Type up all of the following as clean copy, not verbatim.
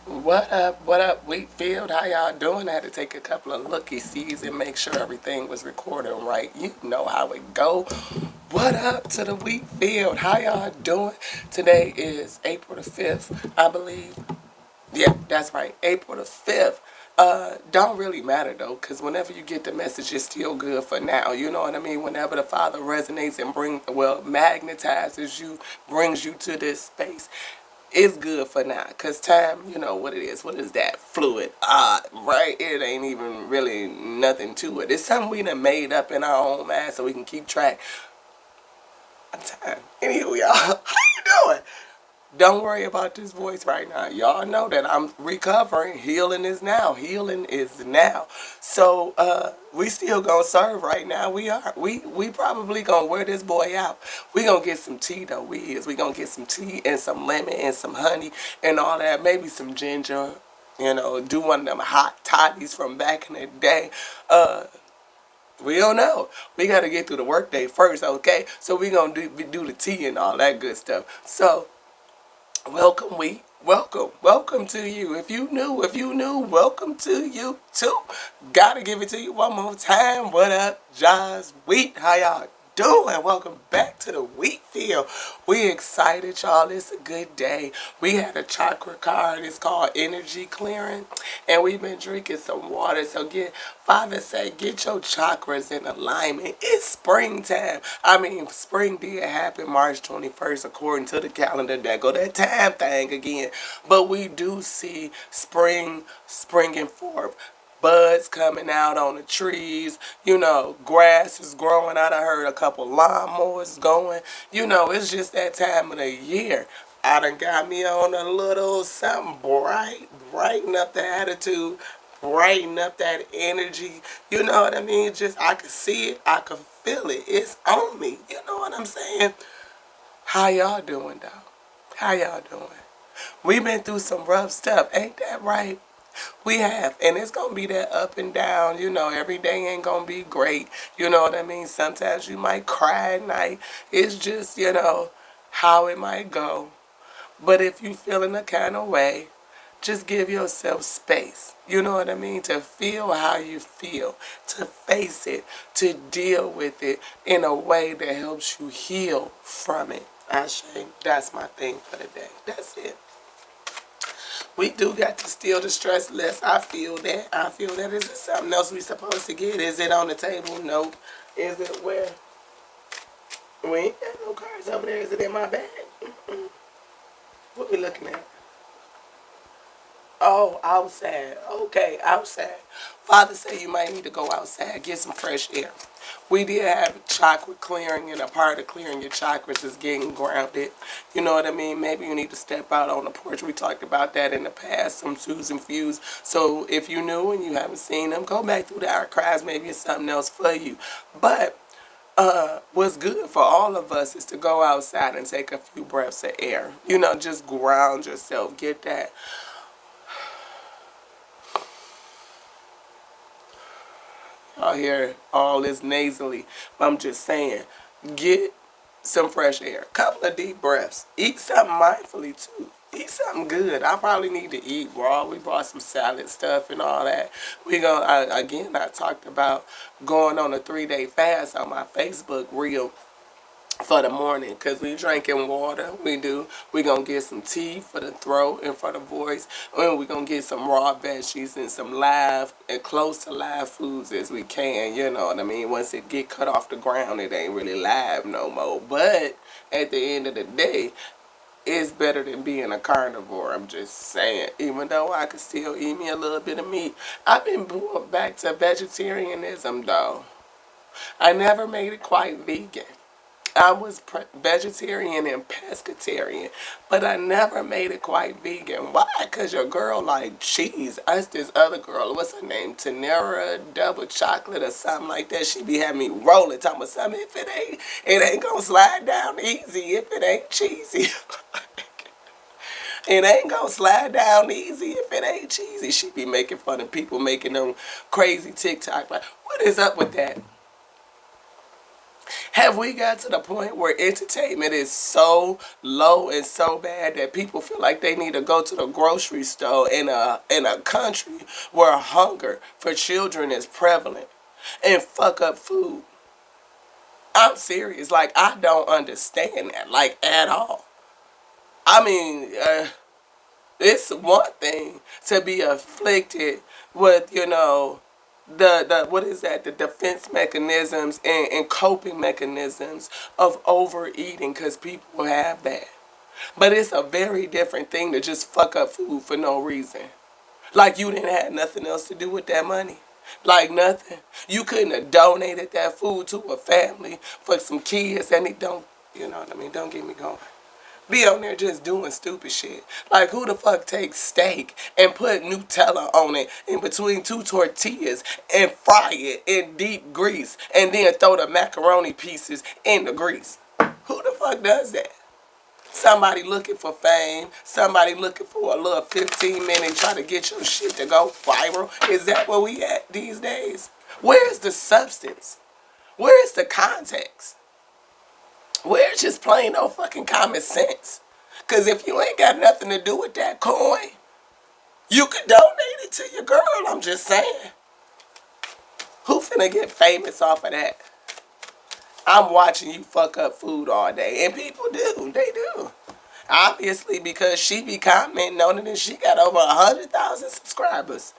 What up, Wheatfield? How y'all doing? I had to take a couple of looky-sees and make sure everything was recording right. You know how it go. What up to the Wheatfield? How y'all doing? Today is April the 5th, I believe. Yeah, that's right, April the 5th. Don't really matter though, because whenever you get the message, it's still good for now. You know what I mean? Whenever the Father resonates and magnetizes you, brings you to this space, it's good for now. Because time, you know what it is. What is that? Fluid. Right? It ain't even really nothing to it. It's something we done made up in our own mind so we can keep track of time. Anywho, y'all, how you doing? Don't worry about this voice right now. Y'all know that I'm recovering. Healing is now. Healing is now. So we still gonna serve right now. We are. We probably gonna wear this boy out. We gonna get some tea though. We gonna get some tea and some lemon and some honey and all that. Maybe some ginger. You know, do one of them hot toddies from back in the day. We don't know. We gotta get through the workday first, okay? So we gonna do the tea and all that good stuff. So welcome, welcome to you. If you knew, welcome to you too. Gotta give it to you one more time. What up, Josh Wheat? How y'all doing? Welcome back to the Wheat Field. We excited, y'all. It's a good day. We had a chakra card. It's called Energy Clearing, and we've been drinking some water. So Father say, get your chakras in alignment. It's springtime. I mean, spring did happen March 21st according to the calendar. There go that time thing again. But we do see spring springing forth, buds coming out on the trees. You know, grass is growing. I done heard a couple lawnmowers going. You know, it's just that time of the year. I done got me on a little something brighten up the attitude, brighten up that energy. You know what I mean? Just, I can see it. I can feel it. It's on me. You know what I'm saying? How y'all doing, though? How y'all doing? We've been through some rough stuff. Ain't that right? We have, and it's gonna be that up and down. You know, every day ain't gonna be great. You know what I mean? Sometimes you might cry at night. It's just, you know, how it might go. But if you feel in a kind of way, just give yourself space. You know what I mean? To feel how you feel, to face it, to deal with it in a way that helps you heal from it. I think that's my thing for the day. That's it. We do got to steal the stress less. I feel that. I feel that. Is it something else we supposed to get? Is it on the table? Nope. Is it where? We ain't got no cards over there. Is it in my bag? What we looking at? Oh, outside. Okay, outside. Father said you might need to go outside, get some fresh air. We did have chakra clearing, and a part of clearing your chakras is getting grounded. You know what I mean? Maybe you need to step out on the porch. We talked about that in the past, some Susan Fuse. So if you knew and you haven't seen them, go back through the archives. Maybe it's something else for you. But what's good for all of us is to go outside and take a few breaths of air. You know, just ground yourself. Get that. I hear all this nasally. But I'm just saying, get some fresh air. Couple of deep breaths. Eat something mindfully too. Eat something good. I probably need to eat raw. We brought some salad stuff and all that. I talked about going on a 3-day fast on my Facebook reel for the morning, because we drinking water. We gonna get some tea for the throat and for the voice, and we gonna get some raw veggies and some live and close to live foods as we can. You know what I mean? Once it get cut off the ground, it ain't really live no more. But at the end of the day, it's better than being a carnivore. I'm just saying. Even though I could still eat me a little bit of meat, I've been brought back to vegetarianism though. I never made it quite vegan. I was vegetarian and pescatarian, but I never made it quite vegan. Why? Because your girl like cheese. Us, this other girl, what's her name? Tanera Double Chocolate or something like that. She be having me rolling, talking about something. If it ain't gonna slide down easy if it ain't cheesy. It ain't gonna slide down easy if it ain't cheesy. She be making fun of people making them crazy TikTok. Like, what is up with that? Have we got to the point where entertainment is so low and so bad that people feel like they need to go to the grocery store in a country where hunger for children is prevalent and fuck up food? I'm serious. Like, I don't understand that, like, at all. I mean, it's one thing to be afflicted with, the what is that? The defense mechanisms and coping mechanisms of overeating, because people have that. But it's a very different thing to just fuck up food for no reason. Like you didn't have nothing else to do with that money. Like nothing. You couldn't have donated that food to a family for some kids and it don't, you know what I mean? Don't get me going. Be on there just doing stupid shit. Like, who the fuck takes steak and put Nutella on it in between two tortillas and fry it in deep grease and then throw the macaroni pieces in the grease? Who the fuck does that? Somebody looking for fame, somebody looking for a little 15-minute try to get your shit to go viral. Is that where we at these days? Where's the substance? Where's the context? Where's just plain old fucking common sense? Because if you ain't got nothing to do with that coin, you could donate it to your girl, I'm just saying. Who finna get famous off of that? I'm watching you fuck up food all day. And people do. They do. Obviously, because she be commenting on it and she got over 100,000 subscribers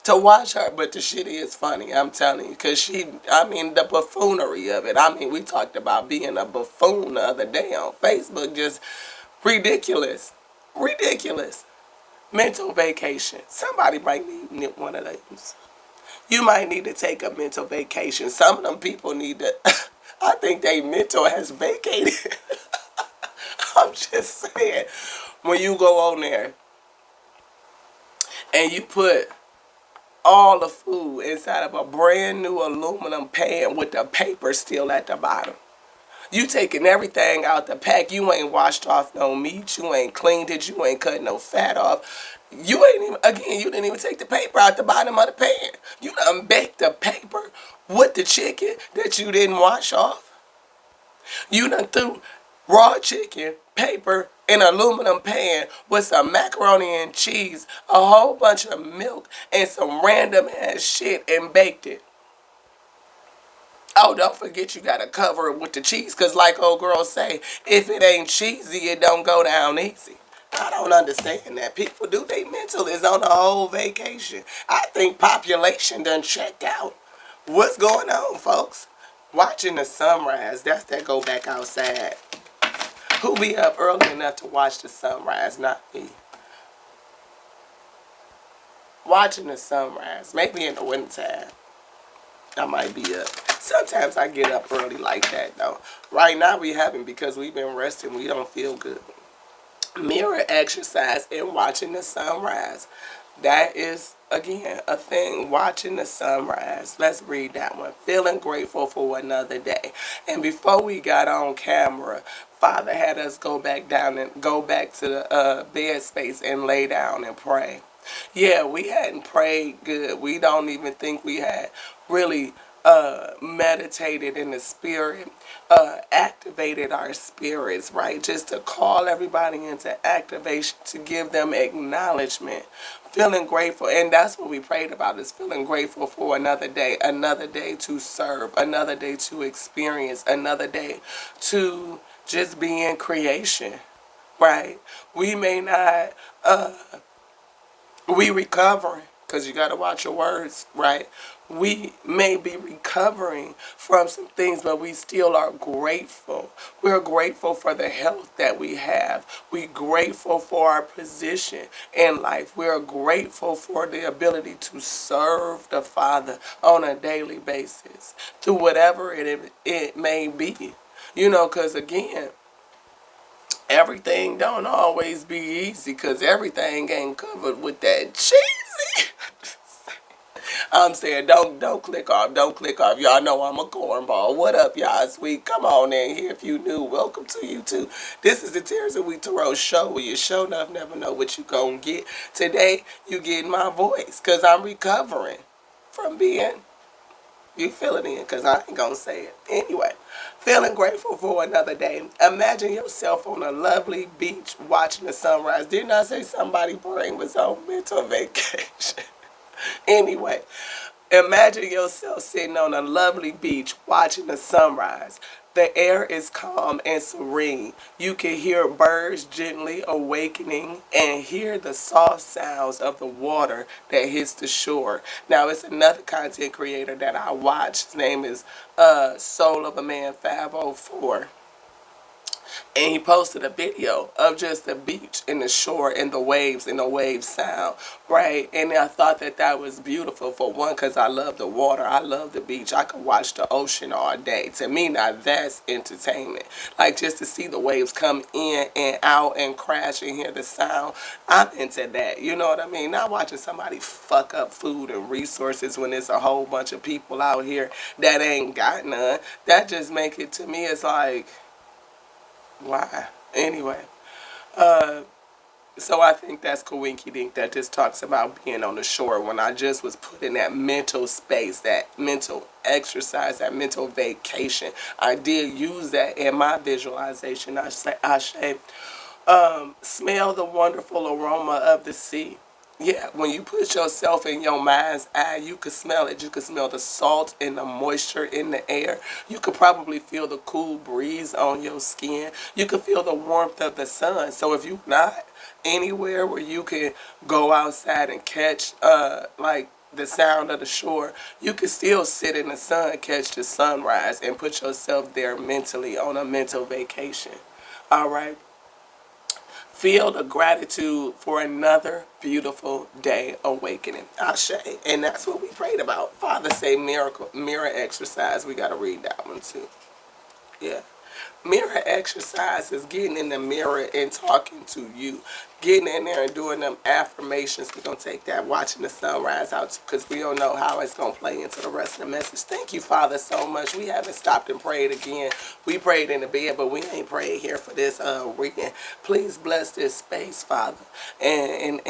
to watch her. But the shit is funny, I'm telling you. Because the buffoonery of it. I mean, we talked about being a buffoon the other day on Facebook. Just ridiculous. Ridiculous. Mental vacation. Somebody might need one of those. You might need to take a mental vacation. Some of them people need to... I think they mental has vacated. I'm just saying. When you go on there and you put all the food inside of a brand new aluminum pan with the paper still at the bottom. You taking everything out the pack. You ain't washed off no meat. You ain't cleaned it. You ain't cut no fat off. You didn't even take the paper out the bottom of the pan. You done baked the paper with the chicken that you didn't wash off. You done threw raw chicken, paper, in an aluminum pan with some macaroni and cheese, a whole bunch of milk, and some random ass shit and baked it. Oh, don't forget you gotta cover it with the cheese, because like old girls say, if it ain't cheesy, it don't go down easy. I don't understand that. People do. They mental is on a whole vacation. I think population done checked out. What's going on, folks? Watching the sunrise. That's that go back outside. Who be up early enough to watch the sunrise? Not me. Watching the sunrise. Maybe in the wintertime. I might be up. Sometimes I get up early like that, though. Right now we haven't because we've been resting. We don't feel good. Mirror exercise and watching the sunrise. That is, again, a thing. Watching the sunrise. Let's read that one. Feeling grateful for another day. And before we got on camera, Father had us go back down and go back to the bed space and lay down and pray. Yeah, we hadn't prayed good. We don't even think we had really meditated in the spirit, activated our spirits, right? Just to call everybody into activation, to give them acknowledgement, feeling grateful. And that's what we prayed about, is feeling grateful for another day to serve, another day to experience, another day to just be in creation, right? We may not, we recovering, because you got to watch your words, right? We may be recovering from some things, but we still are grateful. We're grateful for the health that we have. We're grateful for our position in life. We're grateful for the ability to serve the Father on a daily basis through whatever it may be. You know, because again, everything don't always be easy, because everything ain't covered with that cheesy. I'm saying, don't click off. Don't click off. Y'all know I'm a cornball. What up, y'all? Sweet. Come on in here if you new. Welcome to you, too. This is the Tears of Week Tarot show, where you show enough never know what you gonna get. Today, you getting my voice, because I'm recovering from being You feel it in, because I ain't going to say it. Anyway, feeling grateful for another day. Imagine yourself on a lovely beach watching the sunrise. Didn't I say somebody's brain was on mental vacation? Anyway, imagine yourself sitting on a lovely beach watching the sunrise. The air is calm and serene. You can hear birds gently awakening and hear the soft sounds of the water that hits the shore. Now, it's another content creator that I watch. His name is Soul of a Man 504, and he posted a video of just the beach and the shore and the wave sound, right? And I thought that that was beautiful, for one, because I love the water. I love the beach. I could watch the ocean all day. To me, now that's entertainment. Like, just to see the waves come in and out and crash and hear the sound, I'm into that. You know what I mean? Not watching somebody fuck up food and resources when there's a whole bunch of people out here that ain't got none. That just make it, to me, it's like, why? Anyway, so I think that's Kawinky Dink, that just talks about being on the shore, when I just was put in that mental space, that mental exercise, that mental vacation. I did use that in my visualization. I say, smell the wonderful aroma of the sea. Yeah, when you put yourself in your mind's eye, you could smell it. You could smell the salt and the moisture in the air. You could probably feel the cool breeze on your skin. You could feel the warmth of the sun. So if you're not anywhere where you can go outside and catch like the sound of the shore, you can still sit in the sun, catch the sunrise, and put yourself there mentally on a mental vacation. All right. Feel the gratitude for another beautiful day awakening. Ashe. And that's what we prayed about. Father say miracle, mirror exercise. We got to read that one too. Yeah. Mirror exercise is getting in the mirror and talking to you. Getting in there and doing them affirmations. We're going to take that watching the sunrise out, because we don't know how it's going to play into the rest of the message. Thank you, Father, so much. We haven't stopped and prayed again. We prayed in the bed, but we ain't prayed here for this weekend. Please bless this space, Father, and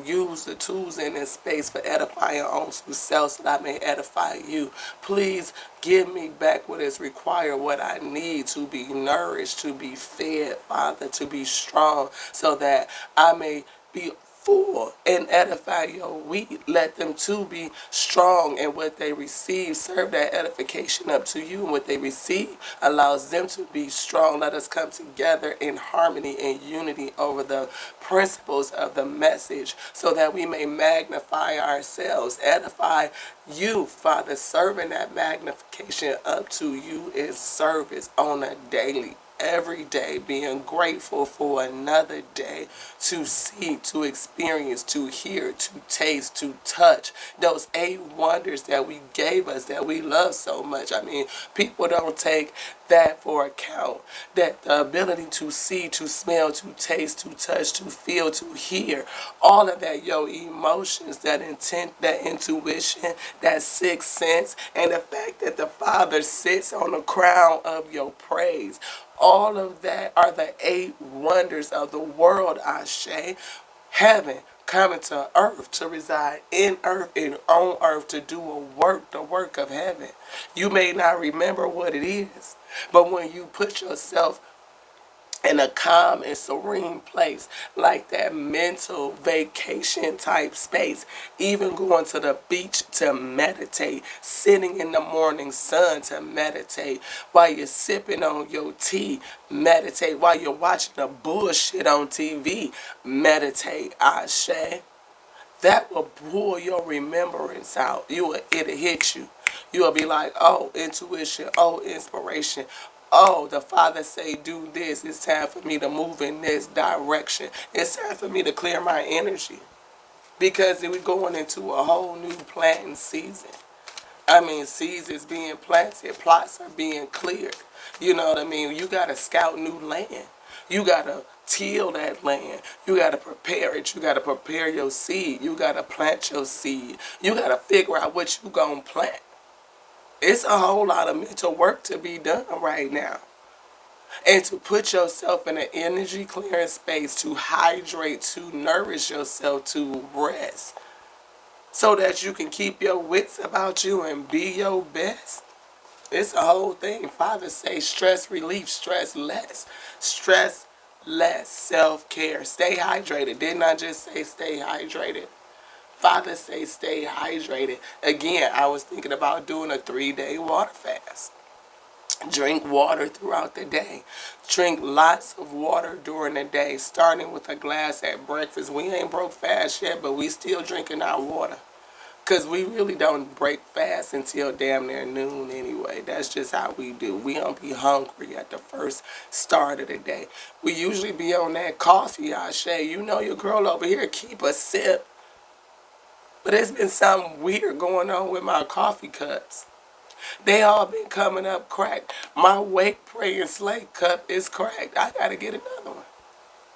use the tools in this space for edifying our own self, so that I may edify you. Please give me back what is required, what I need to be nourished, to be fed, Father, to be strong, so that I may be full and edify your wheat. Let them too be strong in what they receive. Serve that edification up to you, and what they receive allows them to be strong. Let us come together in harmony and unity over the principles of the message, so that we may magnify ourselves, edify you, Father, serving that magnification up to you in service on a daily, every day, being grateful for another day to see, to experience, to hear, to taste, to touch those 8 wonders that we gave us, that we love so much. I mean, people don't take that for account, that the ability to see, to smell, to taste, to touch, to feel, to hear, all of that, your emotions, that intent, that intuition, that sixth sense, and the fact that the Father sits on the crown of your praise. All of that are the 8 wonders of the world, Ashe. Heaven coming to earth, to reside in earth and on earth, to do a work, the work of heaven. You may not remember what it is, but when you put yourself in a calm and serene place, like that mental vacation type space, even going to the beach to meditate, sitting in the morning sun to meditate, while you're sipping on your tea, meditate, while you're watching the bullshit on TV, meditate, Ashe. That will pull your remembrance out. It'll hit you. You'll be like, oh, intuition, oh, inspiration. Oh, the Father say do this. It's time for me to move in this direction. It's time for me to clear my energy. Because we're going into a whole new planting season. I mean, seeds is being planted. Plots are being cleared. You know what I mean? You got to scout new land. You got to till that land. You got to prepare it. You got to prepare your seed. You got to plant your seed. You got to figure out what you going to plant. It's a whole lot of mental work to be done right now. And to put yourself in an energy clearing space, to hydrate, to nourish yourself, to rest. so that you can keep your wits about you and be your best. It's a whole thing. Father say stress relief, stress less. Stress less. Self-care. Stay hydrated. Didn't I just say stay hydrated? Father say stay hydrated. Again, I was thinking about doing a 3-day water fast. Drink water throughout the day. Drink lots of water during the day, starting with a glass at breakfast. We ain't broke fast yet, but we still drinking our water. Because we really don't break fast until damn near noon anyway. That's just how we do. We don't be hungry at the first start of the day. We usually be on that coffee, Ashe. You know your girl over here keep a sip. But there's been something weird going on with my coffee cups. They all been coming up cracked. My Wake, Pray, and Slay cup is cracked. I gotta get another one.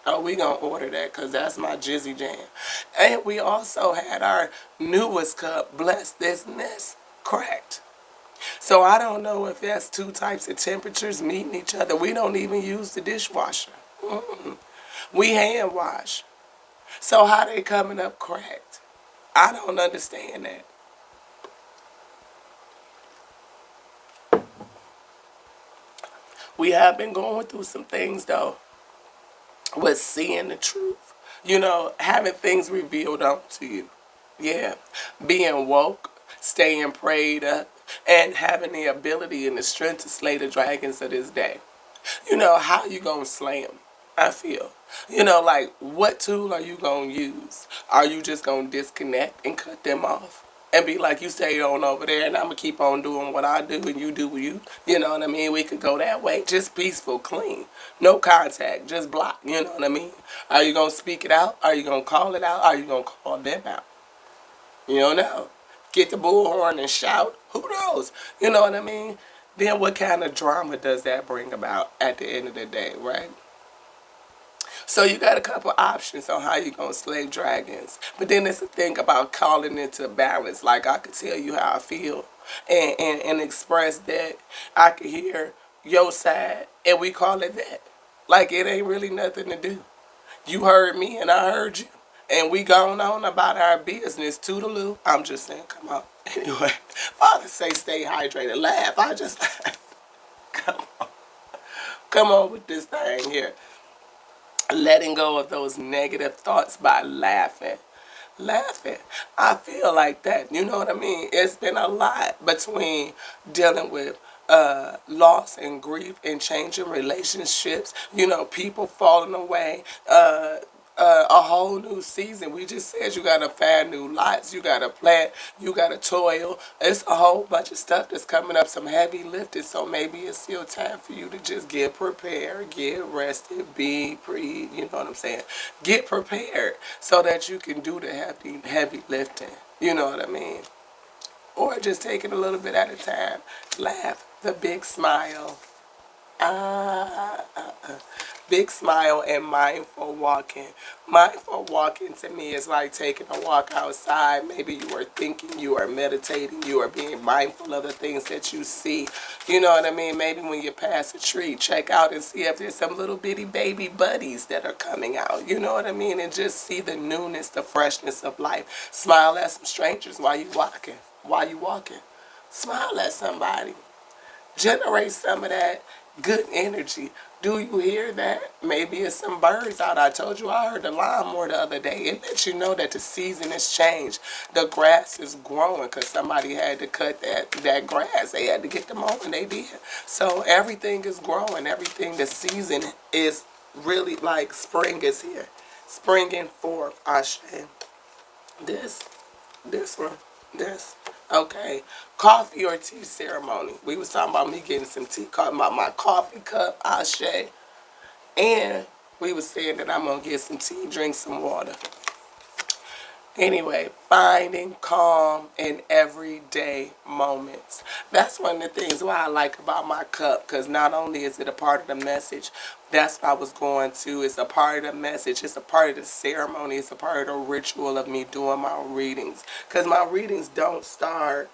Oh, we gonna order that because that's my Jizzy Jam. And we also had our newest cup, Bless This Nest, cracked. So I don't know if that's two types of temperatures meeting each other. We don't even use the dishwasher. Mm-mm. We hand wash. So how they coming up cracked? I don't understand that. We have been going through some things though with seeing the truth. You know, having things revealed unto you. Yeah. Being woke, staying prayed up, and having the ability and the strength to slay the dragons of this day. You know, how you gonna slay them? I feel. You know, like, what tool are you gonna use? Are you just gonna disconnect and cut them off? And be like, you stay on over there and I'm gonna keep on doing what I do and you do you. You know what I mean? We could go that way. Just peaceful, clean. No contact, just block. You know what I mean? Are you gonna speak it out? Are you gonna call it out? Are you gonna call them out? You don't know. Get the bullhorn and shout. Who knows? You know what I mean? Then what kind of drama does that bring about at the end of the day, right? So you got a couple options on how you gonna slay dragons. But then it's a thing about calling into balance. Like I could tell you how I feel and express that. I could hear your side and we call it that. Like it ain't really nothing to do. You heard me and I heard you. And we gone on about our business. Toodaloo. I'm just saying, come on. Anyway, Father say stay hydrated. Laugh. I just come on. Come on with this thing here. Letting go of those negative thoughts by laughing. Laughing. I feel like that. You know what I mean? It's been a lot between dealing with loss and grief and changing relationships. You know, people falling away. A whole new season. We just said you gotta find new lots, you gotta plant, you gotta toil. It's a whole bunch of stuff that's coming up, some heavy lifting. So maybe it's still time for you to just get prepared, get rested, you know what I'm saying? Get prepared so that you can do the heavy lifting. You know what I mean? Or just take it a little bit at a time. Laugh, the big smile. Big smile and mindful walking. Mindful walking to me is like taking a walk outside. Maybe you are thinking, you are meditating, you are being mindful of the things that you see. You know what I mean? Maybe when you pass a tree, check out and see if there's some little bitty baby buddies that are coming out. You know what I mean? And just see the newness, the freshness of life. Smile at some strangers while you walking. While you walking. Smile at somebody. Generate some of that good energy. Do you hear that? Maybe it's some birds out. I told you I heard the lawnmower the other day. It lets you know that the season has changed. The grass is growing because somebody had to cut that grass. They had to get them on and they did. So everything is growing. Everything, the season is really like spring is here. Springing forth, Ashe. This one, this. Okay, coffee or tea ceremony. We was talking about me getting some tea, talking about my coffee cup, Ashe. And we was saying that I'm going to get some tea, drink some water. Anyway, finding calm in everyday moments. That's one of the things why I like about my cup, because not only is it a part of the message, that's what I was going to. It's a part of the message. It's a part of the ceremony. It's a part of the ritual of me doing my readings. Because my readings don't start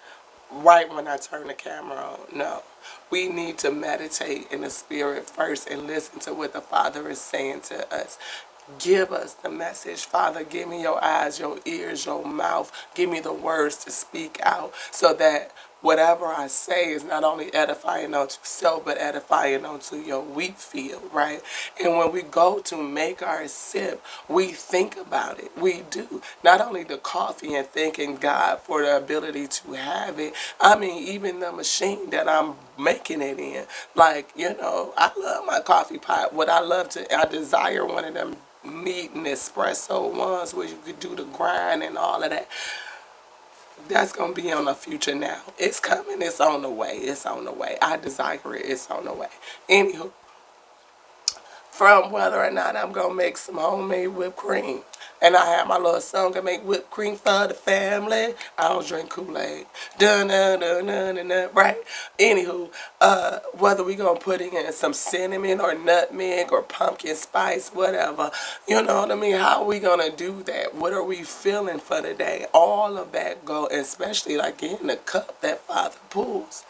right when I turn the camera on. No. We need to meditate in the spirit first and listen to what the Father is saying to us. Give us the message, Father. Give me your eyes, your ears, your mouth. Give me the words to speak out so that whatever I say is not only edifying unto self, but edifying unto your wheat field, right? And when we go to make our sip, we think about it. We do. Not only the coffee and thanking God for the ability to have it, I mean, even the machine that I'm making it in. Like, I love my coffee pot. I desire one of them neat and espresso ones where you could do the grind and all of that. That's going to be on the future now. It's coming. It's on the way. It's on the way. I desire it. It's on the way. Anywho, from whether or not I'm going to make some homemade whipped cream. And I have my little son gonna make whipped cream for the family. I don't drink Kool-Aid. Dun dun dun dun dun dun. Right? Anywho, whether we gonna put in some cinnamon or nutmeg or pumpkin spice, whatever. You know what I mean? How are we gonna do that? What are we feeling for the day? All of that go, especially like in the cup that Father pulls.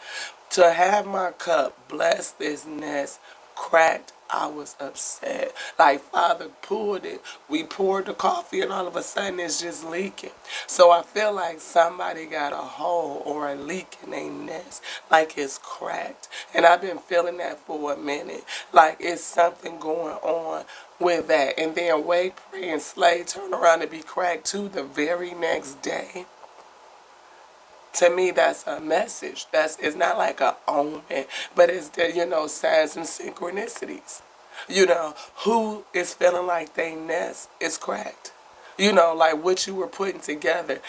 To have my cup bless this nest cracked, I was upset. Like Father pulled it. We poured the coffee and all of a sudden it's just leaking. So I feel like somebody got a hole or a leak in their nest. Like it's cracked. And I've been feeling that for a minute. Like it's something going on with that. And then Wake, Pray, and Slay turn around and be cracked too the very next day. To me, that's a message. It's not like a omen, but it's the, signs and synchronicities. Who is feeling like they nest is cracked. Like what you were putting together,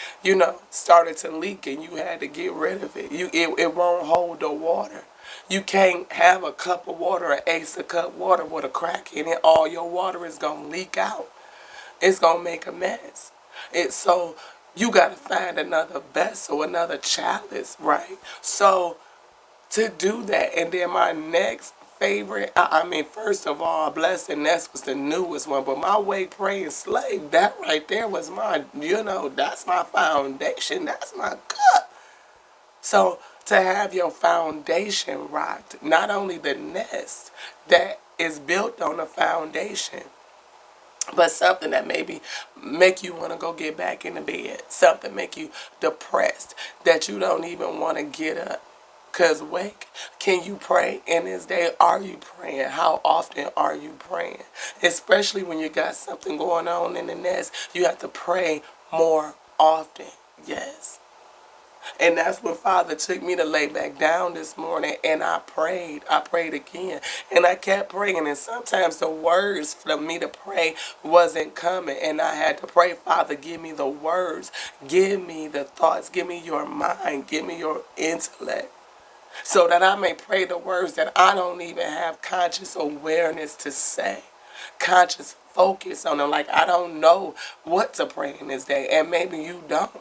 started to leak and you had to get rid of it. It won't hold the water. You can't have a cup of water, an ace of cup water with a crack in it. All your water is going to leak out. It's going to make a mess. So you got to find another vessel, another chalice, right? So to do that, and then my next favorite, I mean, first of all, Blessed Nest was the newest one, but my Wake, Pray, and Slay, that right there was that's my foundation, that's my cup. So to have your foundation rocked, not only the nest that is built on a foundation, but something that maybe make you want to go get back in the bed. Something make you depressed that you don't even want to get up. Because Wake, can you pray in this day? Are you praying? How often are you praying? Especially when you got something going on in the nest, you have to pray more often. Yes. And that's when Father took me to lay back down this morning and I prayed. I prayed again. And I kept praying. And sometimes the words for me to pray wasn't coming. And I had to pray, Father, give me the words. Give me the thoughts. Give me your mind. Give me your intellect. So that I may pray the words that I don't even have conscious awareness to say. Conscious focus on them. Like I don't know what to pray in this day. And maybe you don't.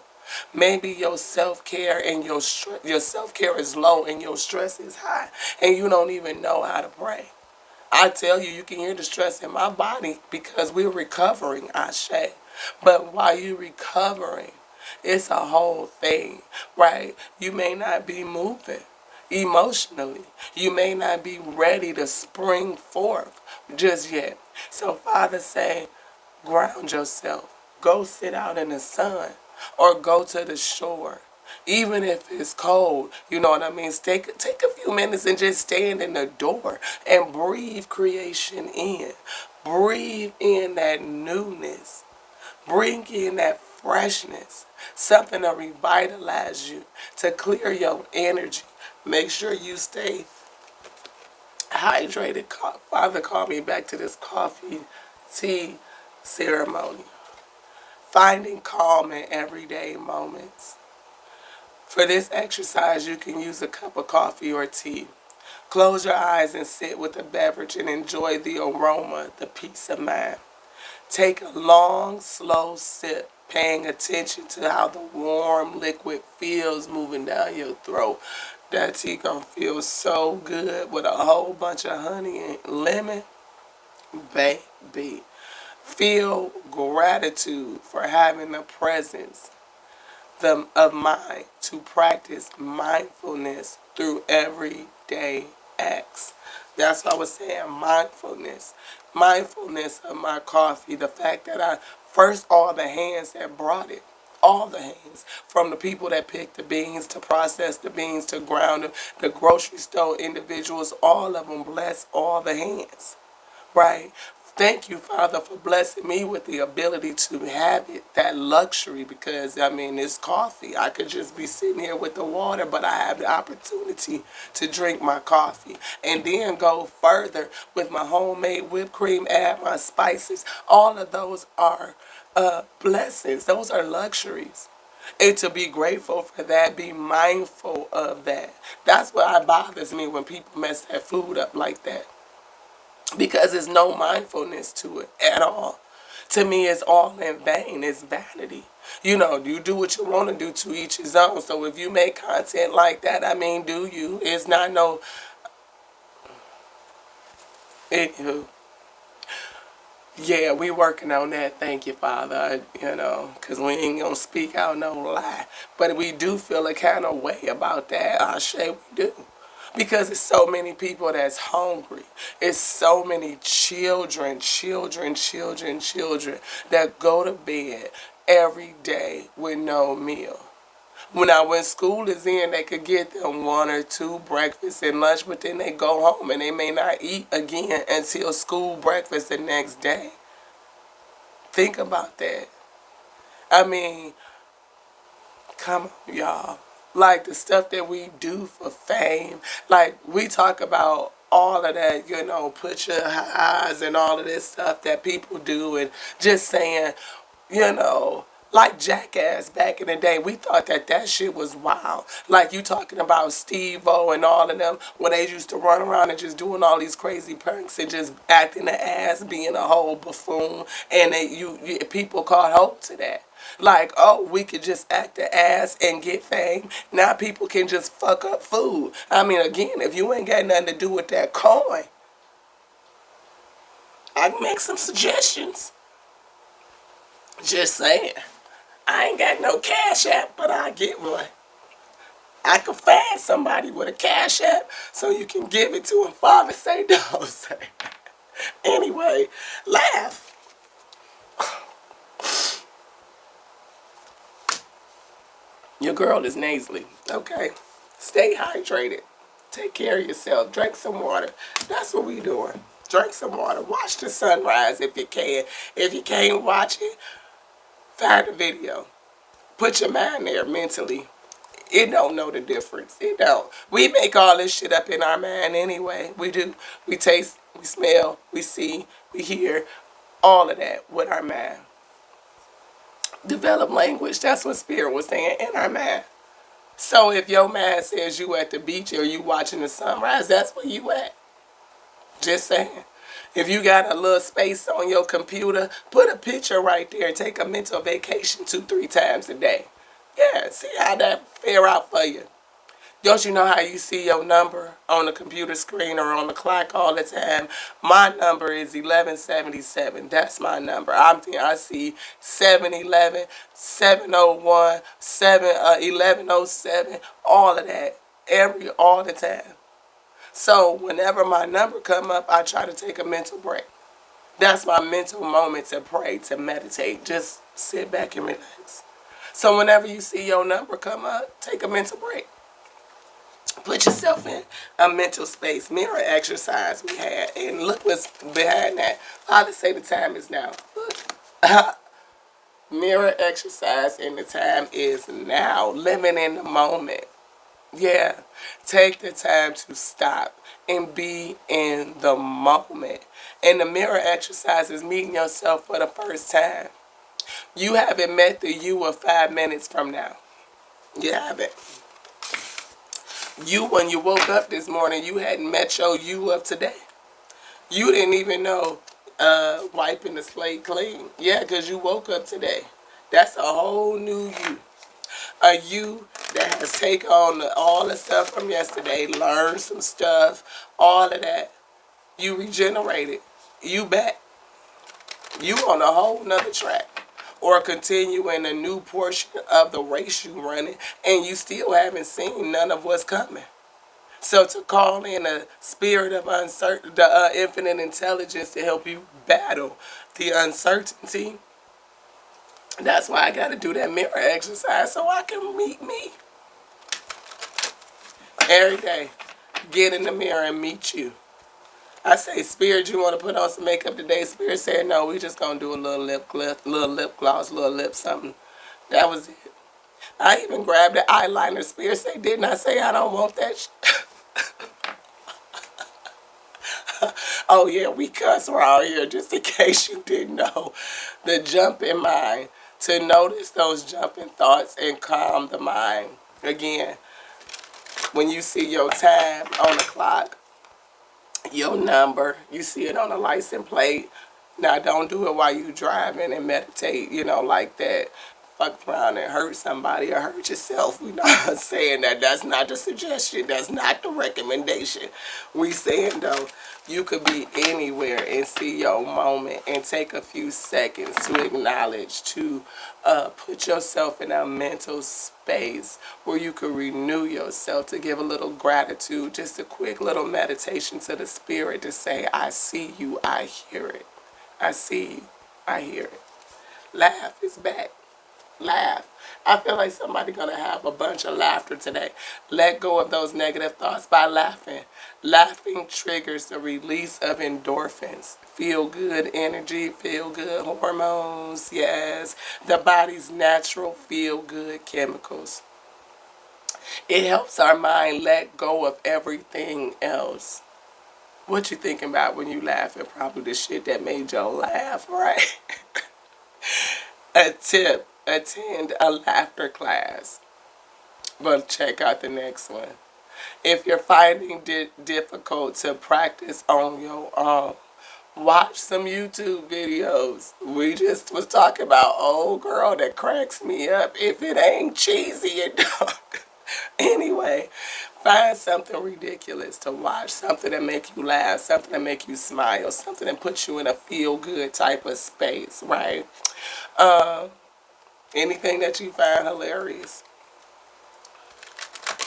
Maybe your self-care and your self-care is low and your stress is high and you don't even know how to pray. I tell you, you can hear the stress in my body because we're recovering, Ashe. But while you're recovering, it's a whole thing, right? You may not be moving emotionally. You may not be ready to spring forth just yet. So Father say, ground yourself. Go sit out in the sun. Or go to the shore. Even if it's cold, you know what I mean? Take a few minutes and just stand in the door and breathe creation in. Breathe in that newness. Bring in that freshness. Something to revitalize you, to clear your energy. Make sure you stay hydrated. Father called me back to this coffee tea ceremony. Finding calm in everyday moments. For this exercise, you can use a cup of coffee or tea. Close your eyes and sit with the beverage and enjoy the aroma, the peace of mind. Take a long, slow sip, paying attention to how the warm liquid feels moving down your throat. That tea gonna feel so good with a whole bunch of honey and lemon. Baby. Feel gratitude for having the presence of mind to practice mindfulness through everyday acts. That's what I was saying, mindfulness. mindfulness of my coffee, the fact that I first all the hands that brought it, all the hands, from the people that picked the beans to process the beans to ground them, the grocery store individuals, all of them, bless all the hands, right? Thank you, Father, for blessing me with the ability to have it, that luxury, because, I mean, it's coffee. I could just be sitting here with the water, but I have the opportunity to drink my coffee and then go further with my homemade whipped cream, add my spices. All of those are blessings. Those are luxuries. And to be grateful for that, be mindful of that. That's what bothers me when people mess that food up like that, because there's no mindfulness to it at all. To me, it's all in vain. It's vanity. You know, you do what you want to do, to each his own. So if you make content like that, I mean, do you? It's not no... Anywho. Yeah, we working on that. Thank you, Father. You know, because we ain't going to speak out no lie. But we do feel a kind of way about that. I say we do. Because it's so many people that's hungry. It's so many children that go to bed every day with no meal. Now, when school is in, they could get them one or two breakfasts and lunch, but then they go home and they may not eat again until school breakfast the next day. Think about that. I mean, come on, y'all. Like the stuff that we do for fame, like we talk about all of that, you know, put your eyes and all of this stuff that people do, and just saying, you know, like Jackass back in the day, we thought that that shit was wild. Like you talking about Steve-O and all of them, when they used to run around and just doing all these crazy pranks and just acting the ass, being a whole buffoon, and people caught hold to that. Like, oh, we could just act the ass and get fame. Now people can just fuck up food. I mean, again, if you ain't got nothing to do with that coin, I can make some suggestions. Just saying. I ain't got no Cash App, but I get one. I can find somebody with a Cash App so you can give it to him. Father, say don't say. Anyway, laugh. Your girl is nasally. Okay. Stay hydrated. Take care of yourself. Drink some water. That's what we doing. Drink some water. Watch the sunrise if you can. If you can't watch it, find a video. Put your mind there mentally. It don't know the difference. It don't. We make all this shit up in our mind anyway. We do. We taste, we smell, we see, we hear, all of that with our mind. Develop language. That's what Spirit was saying, in our mind. So if your mind says you at the beach or you watching the sunrise, that's where you at. Just saying. If you got a little space on your computer, put a picture right there. Take a mental vacation 2-3 times a day. Yeah, see how that fare out for you. Don't you know how you see your number on the computer screen or on the clock all the time? My number is 1177. That's my number. I see 711, 701, 1107, all of that, all the time. So whenever my number come up, I try to take a mental break. That's my mental moment to pray, to meditate. Just sit back and relax. So whenever you see your number come up, take a mental break. Put yourself in a mental space. Mirror exercise we had. And look what's behind that. Father say the time is now. Look. Mirror exercise and the time is now. Living in the moment. Yeah. Take the time to stop and be in the moment. And the mirror exercise is meeting yourself for the first time. You haven't met the you of 5 minutes from now. You haven't. You, when you woke up this morning, you hadn't met your you of today. You didn't even know wiping the slate clean. Yeah, because you woke up today. That's a whole new you. A you that has taken on all the stuff from yesterday, learned some stuff, all of that. You regenerated. You back. You on a whole nother track. Or continue in a new portion of the race you running, and you still haven't seen none of what's coming. So to call in a spirit of uncertainty, the infinite intelligence to help you battle the uncertainty, that's why I got to do that mirror exercise so I can meet me every day. Get in the mirror and meet you. I say, Spirit, you want to put on some makeup today? Spirit said, no, we just going to do a little lip gloss, little lip something. That was it. I even grabbed the eyeliner. Spirit said, didn't I say I don't want that? Oh, yeah, we cuss around here, just in case you didn't know. The jump in mind, to notice those jumping thoughts and calm the mind. Again, when you see your time on the clock, your number, you see it on the license plate. Now, don't do it while you driving and meditate, like that. Fuck around and hurt somebody or hurt yourself. We're not saying that. That's not the suggestion. That's not the recommendation. We saying, though, you could be anywhere and see your moment and take a few seconds to acknowledge, to put yourself in a mental space where you could renew yourself, to give a little gratitude, just a quick little meditation to the spirit to say, I see you, I hear it. I see you, I hear it. Laugh is back. Laugh. I feel like somebody's going to have a bunch of laughter today. Let go of those negative thoughts by laughing. Laughing triggers the release of endorphins. Feel good energy, feel good hormones, yes. The body's natural feel good chemicals. It helps our mind let go of everything else. What you thinking about when you laughing? Probably the shit that made you laugh, right? A tip. Attend a laughter class. But check out the next one. If you're finding it difficult to practice on your own, watch some YouTube videos. We just was talking about old girl that cracks me up. If it ain't cheesy, it don't. Anyway, find something ridiculous to watch, something that make you laugh, something that make you smile, something that puts you in a feel-good type of space, right? Anything that you find hilarious.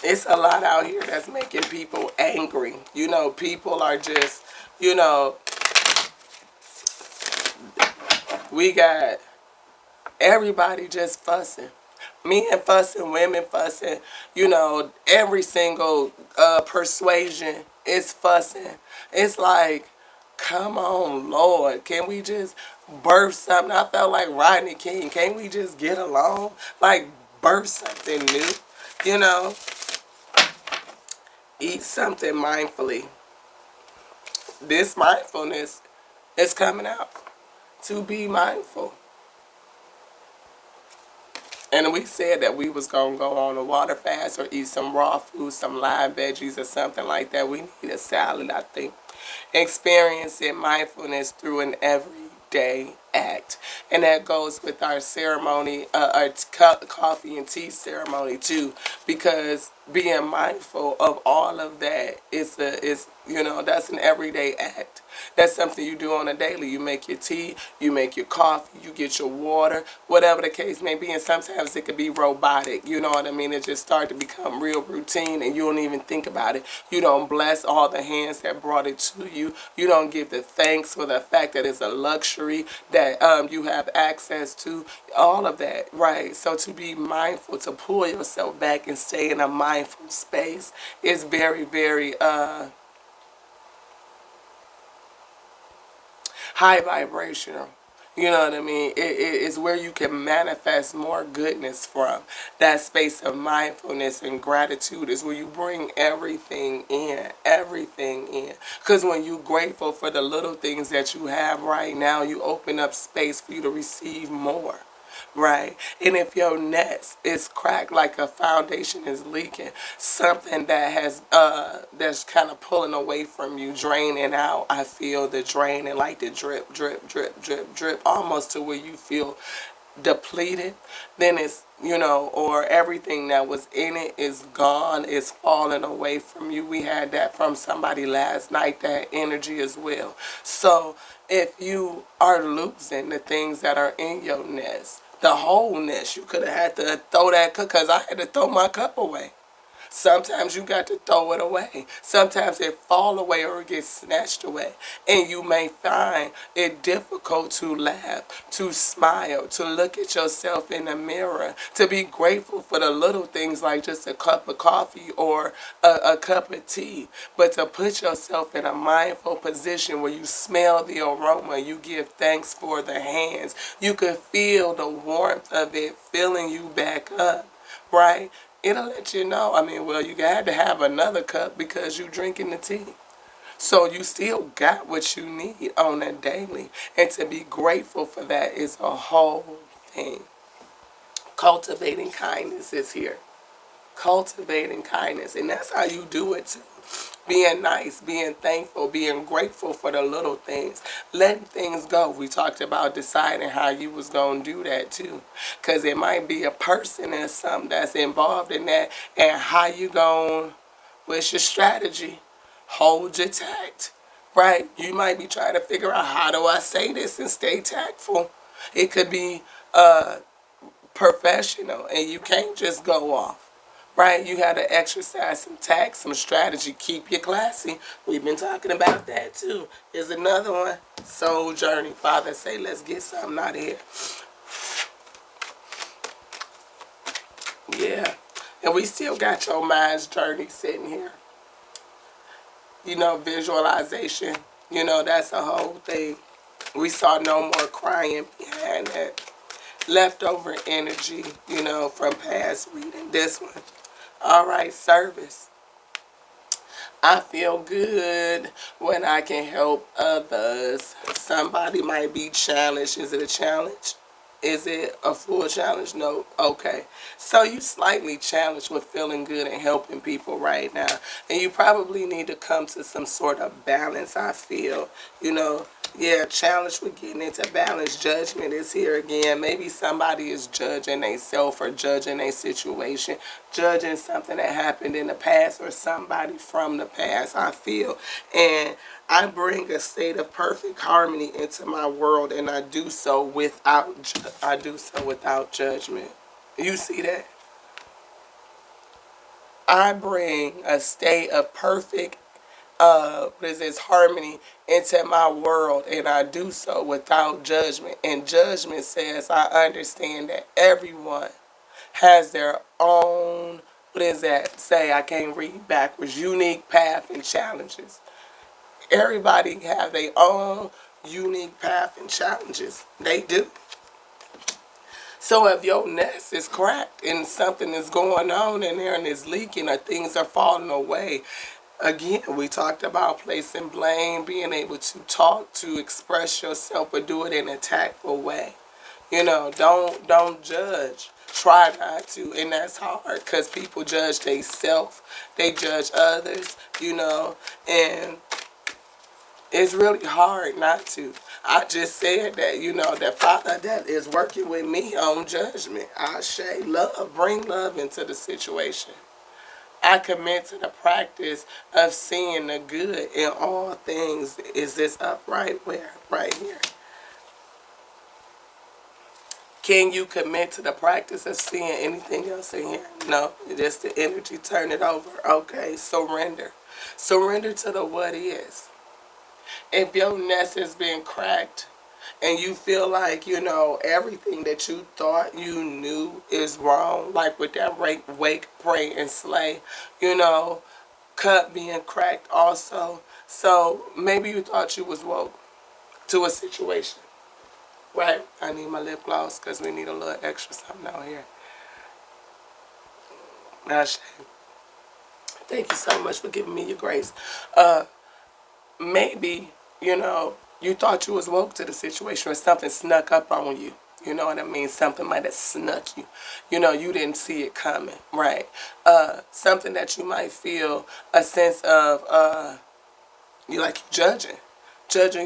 It's a lot out here that's making people angry. People are just, we got everybody just fussing. Men fussing, women fussing, every single persuasion is fussing. It's like, come on, Lord, can we just birth something? I felt like Rodney King. Can't we just get along? Like, birth something new, Eat something mindfully. This mindfulness is coming out. To be mindful. And we said that we was going to go on a water fast or eat some raw food, some live veggies or something like that. We need a salad, I think. Experiencing mindfulness through an everyday act. And that goes with our ceremony, our coffee and tea ceremony too. Because being mindful of all of that is that's an everyday act. That's something you do on a daily. You make your tea, you make your coffee, you get your water, whatever the case may be. And sometimes it could be robotic, you know what I mean? It just starts to become real routine and you don't even think about it. You don't bless all the hands that brought it to you. You don't give the thanks for the fact that it's a luxury that you have access to. All of that, right? So to be mindful, to pull yourself back and stay in a mindful space is very, very high vibrational. You know what I mean? It's where you can manifest more goodness from. That space of mindfulness and gratitude is where you bring everything in. Everything in. Because when you're grateful for the little things that you have right now, you open up space for you to receive more. Right? And if your nest is cracked, like a foundation is leaking, something that has that's kind of pulling away from you, draining out, I feel the draining, like the drip, drip, drip, drip, drip, almost to where you feel depleted, then it's, or everything that was in it is gone, is falling away from you. We had that from somebody last night, that energy as well. So if you are losing the things that are in your nest, the wholeness, you could have had to throw that cup, because I had to throw my cup away. Sometimes you got to throw it away. Sometimes it fall away or it gets snatched away. And you may find it difficult to laugh, to smile, to look at yourself in the mirror, to be grateful for the little things like just a cup of coffee or a cup of tea. But to put yourself in a mindful position where you smell the aroma, you give thanks for the hands. You can feel the warmth of it filling you back up, right? It'll let you know. I mean, well, you had to have another cup because you drinking the tea. So you still got what you need on a daily. And to be grateful for that is a whole thing. Cultivating kindness is here. Cultivating kindness. And that's how you do it too. Being nice, being thankful, being grateful for the little things. Letting things go. We talked about deciding how you was going to do that too. Because it might be a person or something that's involved in that. And how you going, what's your strategy? Hold your tact. Right? You might be trying to figure out how do I say this and stay tactful. It could be professional and you can't just go off. Right? You got to exercise some tact, some strategy. Keep you classy. We've been talking about that too. Here's another one. Soul journey. Father say, let's get something out of here. Yeah. And we still got your mind's journey sitting here. You know, visualization. You know, that's a whole thing. We saw no more crying behind that. Leftover energy, you know, from past reading. This one. All right, service. I feel good when I can help others. Somebody might be challenged. Is it a challenge? Is it a full challenge? No. Okay. So you slightly challenged with feeling good and helping people right now. And you probably need to come to some sort of balance, I feel. You know, yeah, challenge with getting into balance. Judgment is here again. Maybe somebody is judging themselves or judging a situation, judging something that happened in the past or somebody from the past, I feel. And I bring a state of perfect harmony into my world, and I do so without judgment. You see that? I bring a state of perfect harmony into my world, and I do so without judgment. And judgment says I understand that everyone has their own, I can't read backwards, unique path and challenges. Everybody have their own unique path and challenges. They do. So if your nest is cracked and something is going on in there and it's leaking or things are falling away, again, we talked about placing blame, being able to talk, to express yourself, but do it in a tactful way. You know, don't judge. Try not to, and that's hard because people judge themselves, they judge others, you know, and it's really hard not to. I just said that, you know, that Father that is working with me on judgment. I say love, bring love into the situation. I commit to the practice of seeing the good in all things. Is this upright? Where? Right here. Can you commit to the practice of seeing anything else in here? No, just the energy, turn it over. Okay, surrender. Surrender to the what is. If your nest has been cracked and you feel like, you know, everything that you thought you knew is wrong, like with that wake, pray, and slay, you know, cup being cracked also. So maybe you thought you was woke to a situation. Right? I need my lip gloss because we need a little extra something out here. Ashe. Thank you so much for giving me your grace. Maybe, you know, you thought you was woke to the situation or something snuck up on you. You know what I mean? Something might have snuck you. You know, you didn't see it coming, right? Something that you might feel a sense of, you like judging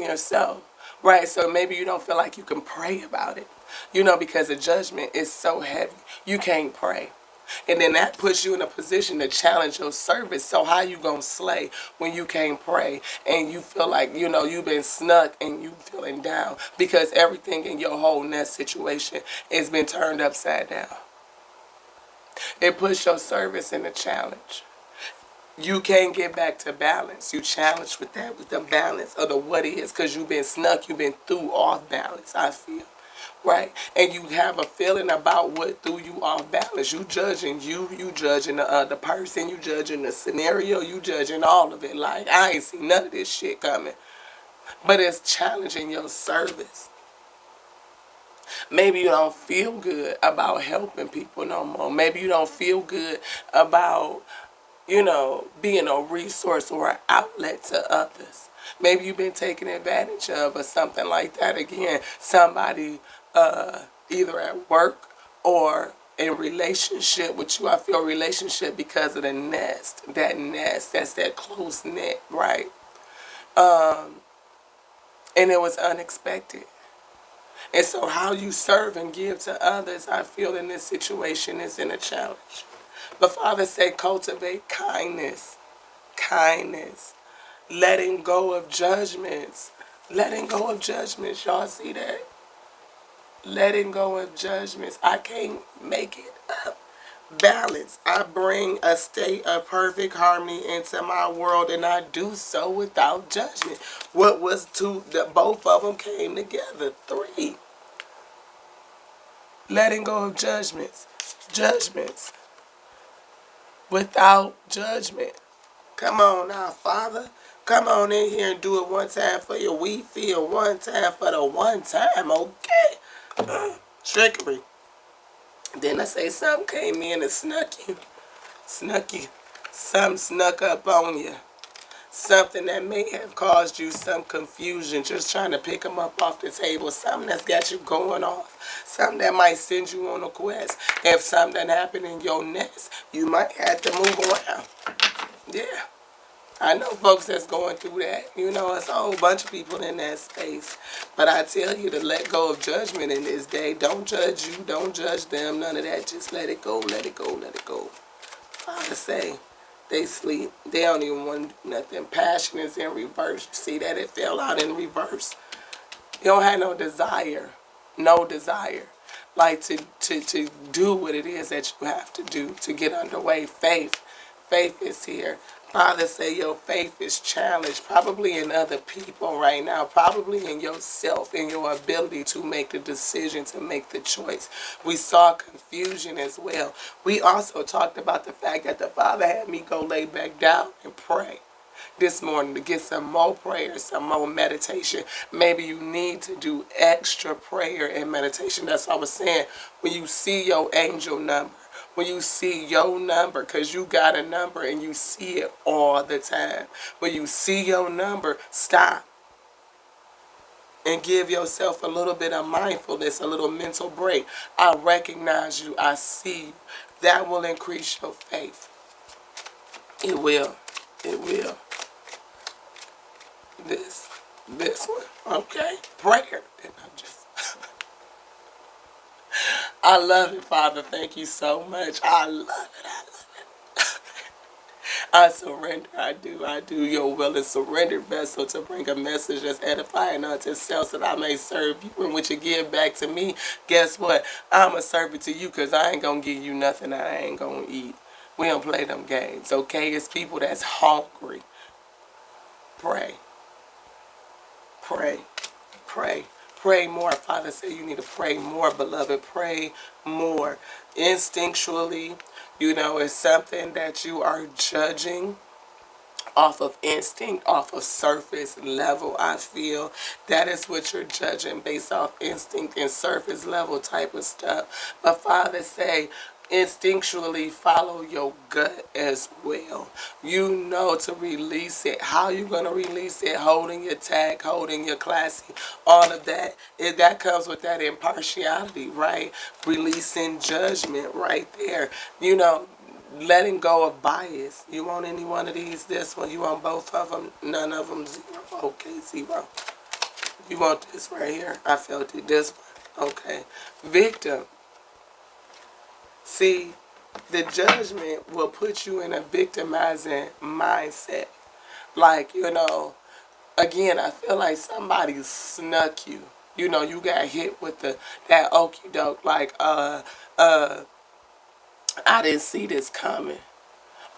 yourself, right? So maybe you don't feel like you can pray about it, you know, because the judgment is so heavy. You can't pray. And then that puts you in a position to challenge your service. So how you going to slay when you can't pray and you feel like, you know, you've been snuck and you feeling down because everything in your whole nest situation has been turned upside down. It puts your service in a challenge. You can't get back to balance. You challenged with that, with the balance of the what is, because you've been snuck, you've been through off balance, I feel. Right? And you have a feeling about what threw you off balance. You judging you judging the other person, you judging the scenario, you judging all of it. Like, I ain't seen none of this shit coming. But it's challenging your service. Maybe you don't feel good about helping people no more. Maybe you don't feel good about, being a resource or an outlet to others. Maybe you've been taken advantage of or something like that. Again, somebody either at work or in relationship with you. I feel relationship because of the nest. That nest, that's that close knit, right? And it was unexpected. And so how you serve and give to others, I feel in this situation is in a challenge. But Father said, cultivate kindness, kindness, letting go of judgments, letting go of judgments. Y'all see that? Letting go of judgments. I can't make it up. Balance. I bring a state of perfect harmony into my world, and I do so without judgment. What was two? Both of them came together. 3. Letting go of judgments. Judgments. Without judgment. Come on now, Father. Come on in here and do it one time for your wheat field. One time for the one time, okay? Trickery. Then I say something came in and snuck you. Snuck you. Something snuck up on you. Something that may have caused you some confusion, just trying to pick them up off the table. Something that's got you going off. Something that might send you on a quest. If something happened in your nest, you might have to move around. Yeah. I know folks that's going through that. It's a whole bunch of people in that space. But I tell you to let go of judgment in this day. Don't judge you. Don't judge them. None of that. Just let it go. Let it go. Let it go. Father say, they sleep. They don't even want nothing. Passion is in reverse. You see that? It fell out in reverse. You don't have no desire. No desire. Like to do what it is that you have to do to get underway. Faith. Faith is here. Father say your faith is challenged, probably in other people right now, probably in yourself, in your ability to make the decision, to make the choice. We saw confusion as well. We also talked about the fact that the Father had me go lay back down and pray this morning to get some more prayer, some more meditation. Maybe you need to do extra prayer and meditation. That's what I was saying. When you see your angel number, when you see your number, because you got a number and you see it all the time. When you see your number, stop and give yourself a little bit of mindfulness, a little mental break. I recognize you. I see you. That will increase your faith. It will. It will. This one. Okay. Prayer. And I'm just... I love it, Father. Thank you so much. I love it. I love it. I surrender. I do. I do your will and surrender vessel to bring a message that's edifying unto self so that I may serve you. And what you give back to me, guess what? I'm a servant to you because I ain't going to give you nothing I ain't going to eat. We don't play them games, okay? It's people that's hungry. Pray. Pray. Pray. Pray more. Father said you need to pray more, beloved. Pray more. Instinctually, it's something that you are judging off of instinct, off of surface level, I feel. That is what you're judging based off instinct and surface level type of stuff. But Father say, instinctually follow your gut as well. You know to release it. How you going to release it? Holding your tag, holding your classy, all of that. That comes with that impartiality, right? Releasing judgment right there. Letting go of bias. You want any one of these? This one? You want both of them? None of them? 0. Okay, 0. You want this right here? I felt it. This one. Okay. Victim. See, the judgment will put you in a victimizing mindset. Like, again, I feel like somebody snuck you. You got hit with that okie doke, like, I didn't see this coming.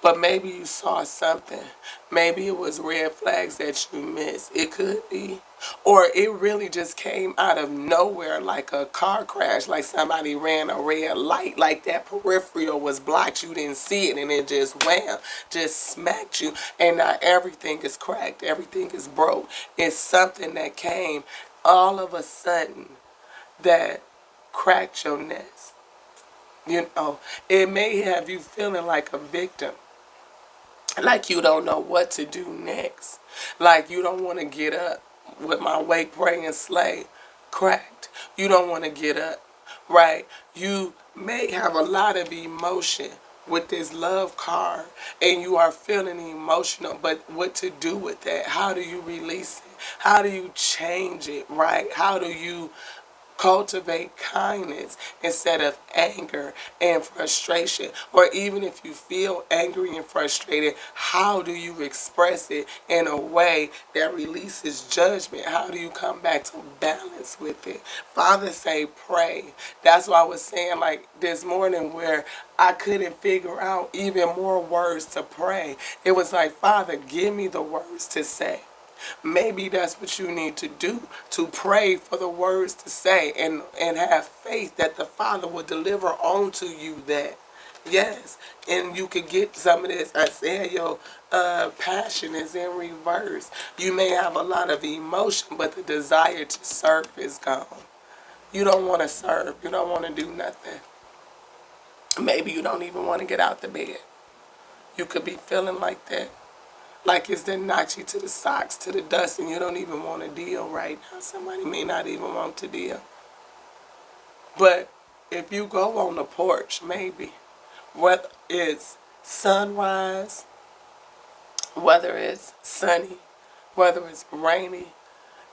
But maybe you saw something. Maybe it was red flags that you missed. It could be. Or it really just came out of nowhere like a car crash, like somebody ran a red light, like that peripheral was blocked. You didn't see it and it just wham, just smacked you. And now everything is cracked. Everything is broke. It's something that came all of a sudden that cracked your nest. You know, it may have you feeling like a victim, like you don't know what to do next, like you don't want to get up. With my wake, pray, and slay cracked, you don't want to get up, right? You may have a lot of emotion with this love card, and you are feeling emotional, but what to do with that? How do you release it? How do you change it, right? How do you cultivate kindness instead of anger and frustration? Or even if you feel angry and frustrated, how do you express it in a way that releases judgment? How do you come back to balance with it? Father say pray. That's why I was saying like this morning where I couldn't figure out even more words to pray. It was like, Father, give me the words to say. Maybe that's what you need to do, to pray for the words to say, and have faith that the Father will deliver onto you that. Yes, and you could get some of this. I said your passion is in reverse. You may have a lot of emotion, but the desire to serve is gone. You don't want to serve. You don't want to do nothing. Maybe you don't even want to get out the bed. You could be feeling like that. Like it's the knock you to the socks, to the dust, and you don't even want to deal right now. Somebody may not even want to deal. But if you go on the porch, maybe, whether it's sunrise, whether it's sunny, whether it's rainy,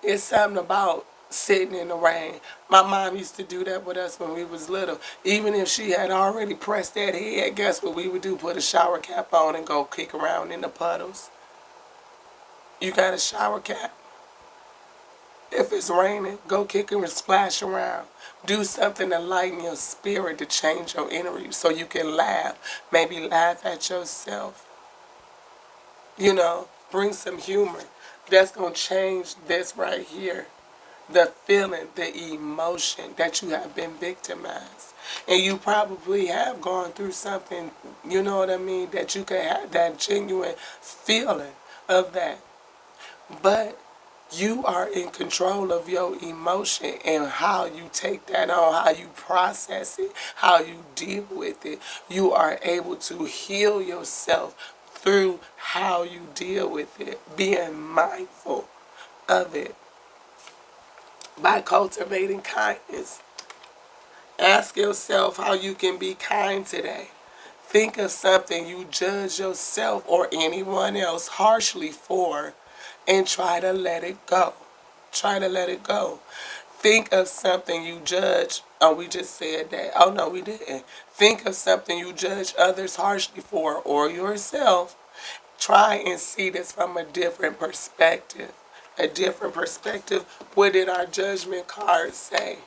it's something about sitting in the rain. My mom used to do that with us when we was little. Even if she had already pressed that head, guess what we would do? Put a shower cap on and go kick around in the puddles. You got a shower cap? If it's raining, go kick and splash around. Do something to lighten your spirit, to change your energy so you can laugh. Maybe laugh at yourself. You know, bring some humor. That's going to change this right here. The feeling, the emotion that you have been victimized. And you probably have gone through something, you know what I mean, that you can have that genuine feeling of that. But you are in control of your emotion and how you take that on, how you process it, how you deal with it. You are able to heal yourself through how you deal with it, being mindful of it by cultivating kindness. Ask yourself how you can be kind today. Think of something you judge yourself or anyone else harshly for, and try to let it go. Try to let it go. Think of something you judge. Oh, we just said that. Oh, no, we didn't. Think of something you judge others harshly for or yourself. Try and see this from a different perspective. A different perspective. What did our judgment card say?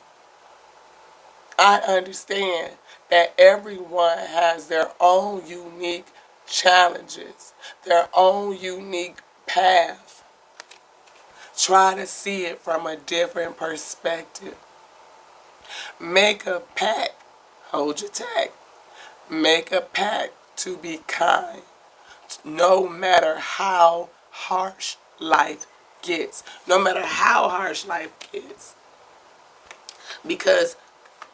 I understand that everyone has their own unique challenges, their own unique path. Try to see it from a different perspective. Make a pact. Hold your tack. Make a pact to be kind, no matter how harsh life gets. No matter how harsh life gets. Because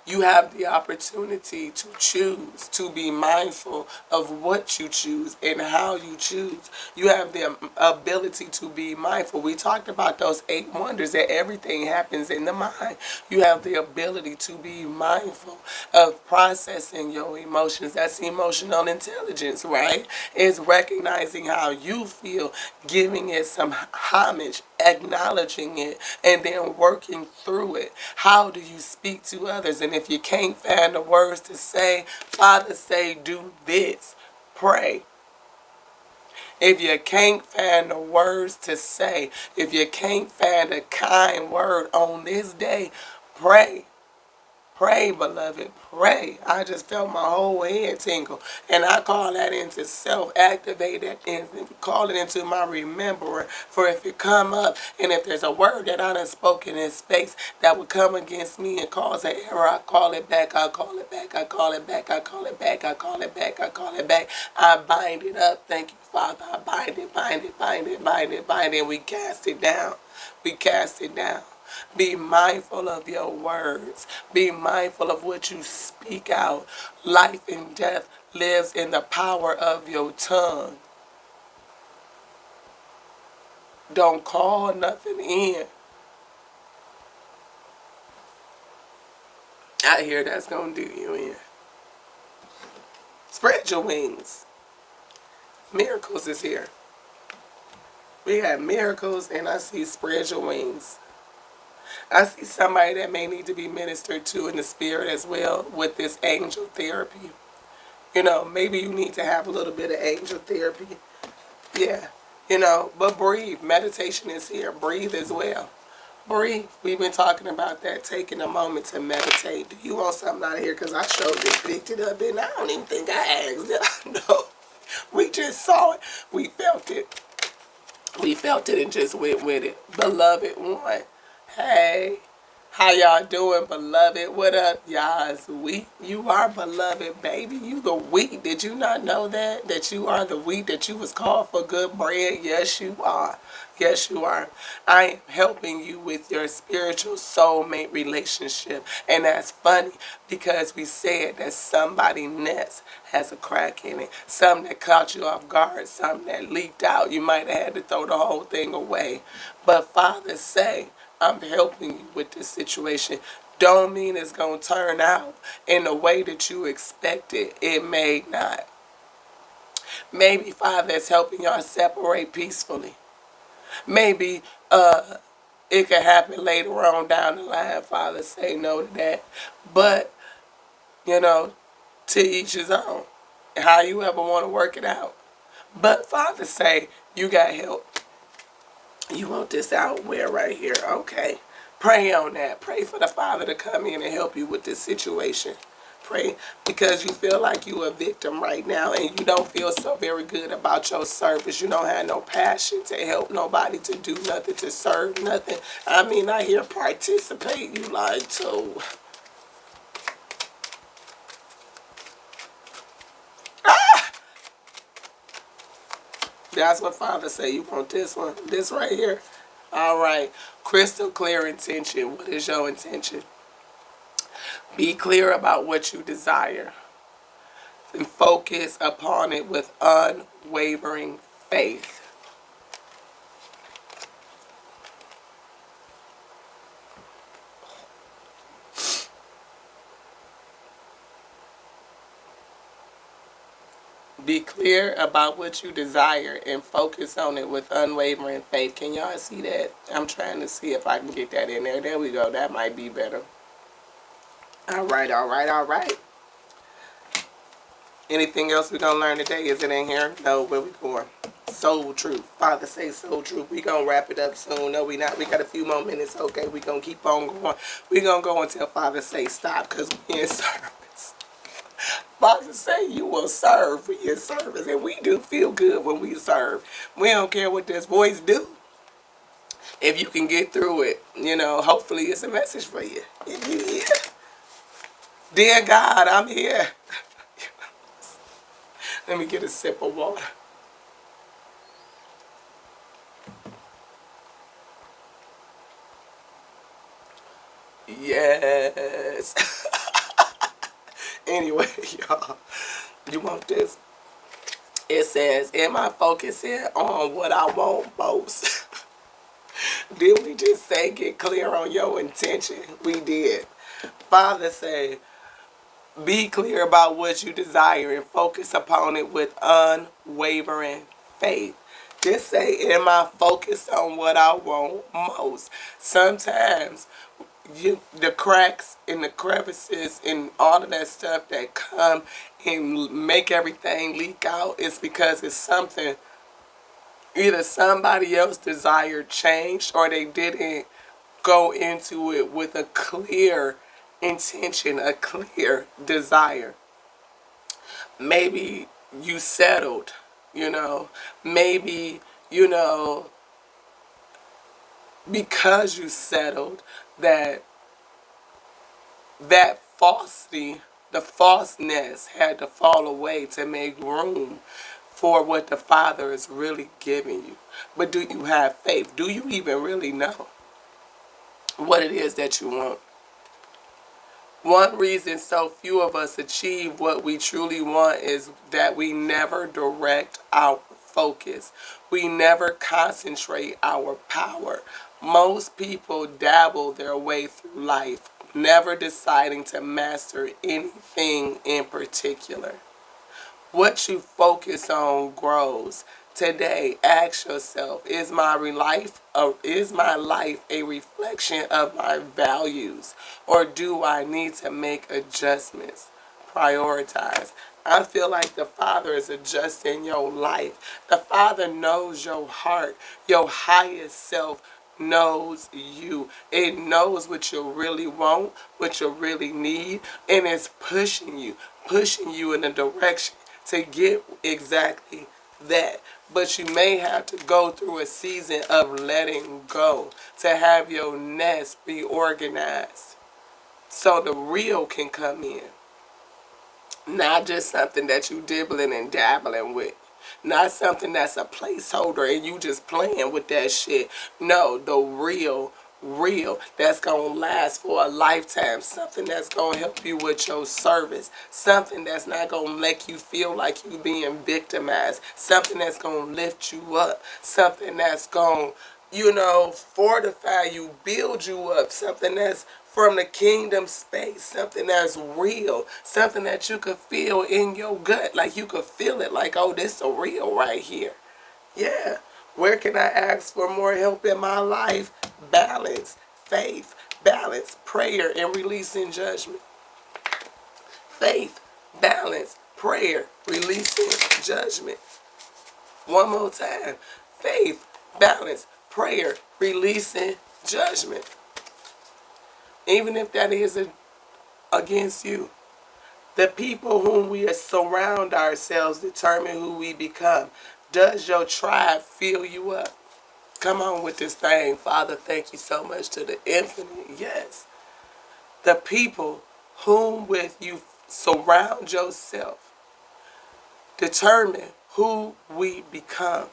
you have the opportunity to choose, to be mindful of what you choose and how you choose. You have the ability to be mindful. We talked about those 8 wonders, that everything happens in the mind. You have the ability to be mindful of processing your emotions. That's emotional intelligence, right? It's recognizing how you feel, giving it some homage, acknowledging it, and then working through it. How do you speak to others? And if you can't find the words to say, Father say do this, pray. If you can't find the words to say, if you can't find a kind word on this day, pray. Pray, beloved, pray. I just felt my whole head tingle. And I call that into self-activate that and call it into my rememberer. For if it come up and if there's a word that I done spoken in space that would come against me and cause an error, I call it back, I call it back, I call it back, I call it back, I call it back, I call it back. I bind it up. Thank you, Father. I bind it, bind it, bind it, bind it, bind it, and we cast it down. We cast it down. Be mindful of your words. Be mindful of what you speak out. Life and death lives in the power of your tongue. Don't call nothing in. I hear that's going to do you in. Spread your wings. Miracles is here. We have miracles, and I see spread your wings. I see somebody that may need to be ministered to in the spirit as well with this angel therapy. You know, maybe you need to have a little bit of angel therapy. Yeah, you know, but breathe. Meditation is here. Breathe as well. Breathe. We've been talking about that, taking a moment to meditate. Do you want something out of here? Because I showed just picked it up, and I don't even think I asked it. No, we just saw it. We felt it. We felt it and just went with it. Beloved one. Hey, how y'all doing, beloved? What up, y'all? It's wheat. You are beloved, baby. You the wheat. Did you not know that? That you are the wheat, that you was called for good bread? Yes, you are. Yes, you are. I am helping you with your spiritual soulmate relationship. And that's funny because we said that somebody's nest has a crack in it. Something that caught you off guard. Something that leaked out. You might have had to throw the whole thing away. But Father say, I'm helping you with this situation. Don't mean it's going to turn out in the way that you expected. It may not. Maybe Father is helping y'all separate peacefully. Maybe it could happen later on down the line. Father say no to that. But, you know, to each his own. How you ever want to work it out. But Father say you got help. You want this out where right here? Okay. Pray on that. Pray for the Father to come in and help you with this situation. Pray because you feel like you're a victim right now and you don't feel so very good about your service. You don't have no passion to help nobody, to do nothing, to serve nothing. I mean, I hear participate. You like to. That's what Father say. You want this one? This right here? All right. Crystal clear intention. What is your intention? Be clear about what you desire and focus upon it with unwavering faith. Be clear about what you desire and focus on it with unwavering faith. Can y'all see that? I'm trying to see if I can get that in there. There we go. That might be better. All right, all right, all right. Anything else we're going to learn today? Is it in here? No, where we going? Soul truth. Father say soul truth. We going to wrap it up soon. No, we not. We got a few more minutes. Okay, we going to keep on going. We going to go until Father say stop because we in service. Father say you will serve. We in service. And we do feel good when we serve. We don't care what this voice do. If you can get through it, you know, hopefully it's a message for you. If you here. Dear God, I'm here. Let me get a sip of water. Yes. Anyway, y'all, you want this? It says, am I focusing on what I want most? Did we just say get clear on your intention? We did. Father said, be clear about what you desire and focus upon it with unwavering faith. Just say, am I focused on what I want most? Sometimes the cracks and the crevices and all of that stuff that come and make everything leak out is because it's something either somebody else desired changed or they didn't go into it with a clear intention, a clear desire. Maybe you settled, you know. Maybe, you know, because you settled, that falsity, the falseness had to fall away to make room for what the Father is really giving you. But do you have faith? Do you even really know what it is that you want? One reason so few of us achieve what we truly want is that we never direct our focus. We never concentrate our power. Most people dabble their way through life, never deciding to master anything in particular. What you focus on grows. Today, ask yourself, is my life a reflection of my values, or do I need to make adjustments? Prioritize. I feel like the Father is adjusting your life. The Father knows your heart. Your highest self knows you. It knows what you really want, what you really need, and it's pushing you in a direction to get exactly that. But you may have to go through a season of letting go to have your nest reorganized so the real can come in. Not just something that you dibbling and dabbling with. Not something that's a placeholder and you just playing with that shit. No, the real that's gonna last for a lifetime. Something that's gonna help you with your service. Something that's not gonna make you feel like you being victimized. Something that's gonna lift you up. Something that's gonna, fortify you, build you up. Something that's from the kingdom space, something that's real, something that you could feel in your gut, like you could feel it, like, oh, this is real right here. Yeah. Where can I ask for more help in my life? Balance, faith, balance, prayer, and releasing judgment. Faith, balance, prayer, releasing judgment. One more time. Faith, balance, prayer, releasing judgment. Even if that is against you. The people whom we surround ourselves determine who we become. Does your tribe fill you up? Come on with this thing. Father, thank you so much to the infinite. Yes. The people whom with you surround yourself determine who we become.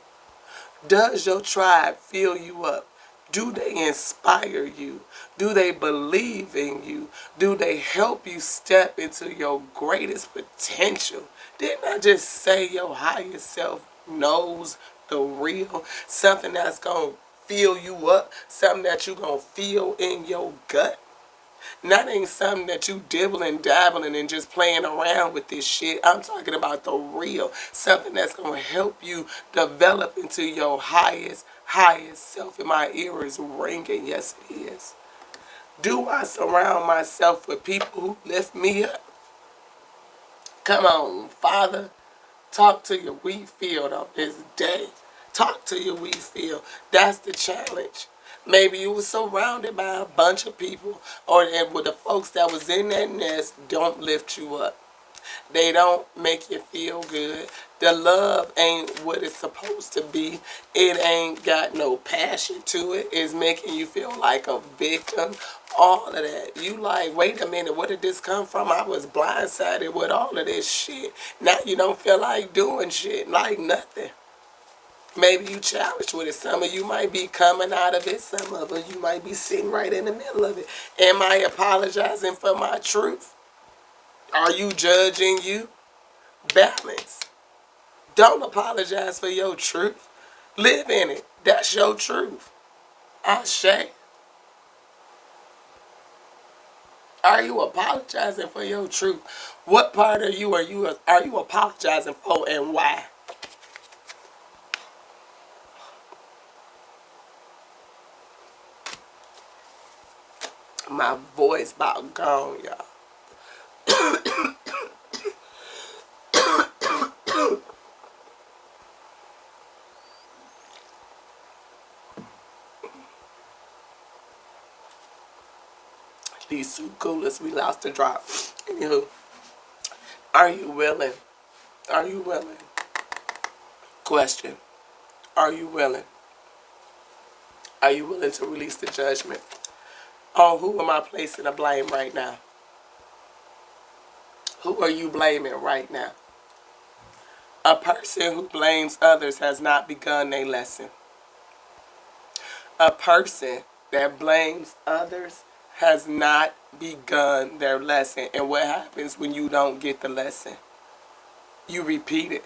Does your tribe fill you up? Do they inspire you? Do they believe in you? Do they help you step into your greatest potential? Didn't I just say your higher self knows the real? Something that's going to fill you up? Something that you're going to feel in your gut? That ain't something that you dibbling, dabbling, and just playing around with this shit. I'm talking about the real. Something that's going to help you develop into your highest self. And my ear is ringing. Yes, it is. Do I surround myself with people who lift me up? Come on, Father. Talk to your wheat field on this day. Talk to your wheat field. That's the challenge. Maybe you were surrounded by a bunch of people, or with the folks that was in that nest don't lift you up. They don't make you feel good. The love ain't what it's supposed to be. It ain't got no passion to it. It's making you feel like a victim. All of that. You like, wait a minute, where did this come from? I was blindsided with all of this shit. Now you don't feel like doing shit, like nothing. Maybe you challenged with it. Some of you might be coming out of it. Some of you might be sitting right in the middle of it. Am I apologizing for my truth? Are you judging you? Balance. Don't apologize for your truth. Live in it. That's your truth. Ashe. Are you apologizing for your truth? What part of you are you apologizing for, and why? My voice about gone, y'all. These soup coolers, we lost a drop. Anywho, are you willing? Are you willing? Question. Are you willing? Are you willing to release the judgment? Oh, who am I placing the blame right now? Who are you blaming right now? A person who blames others has not begun their lesson. A person that blames others has not begun their lesson. And what happens when you don't get the lesson? You repeat it.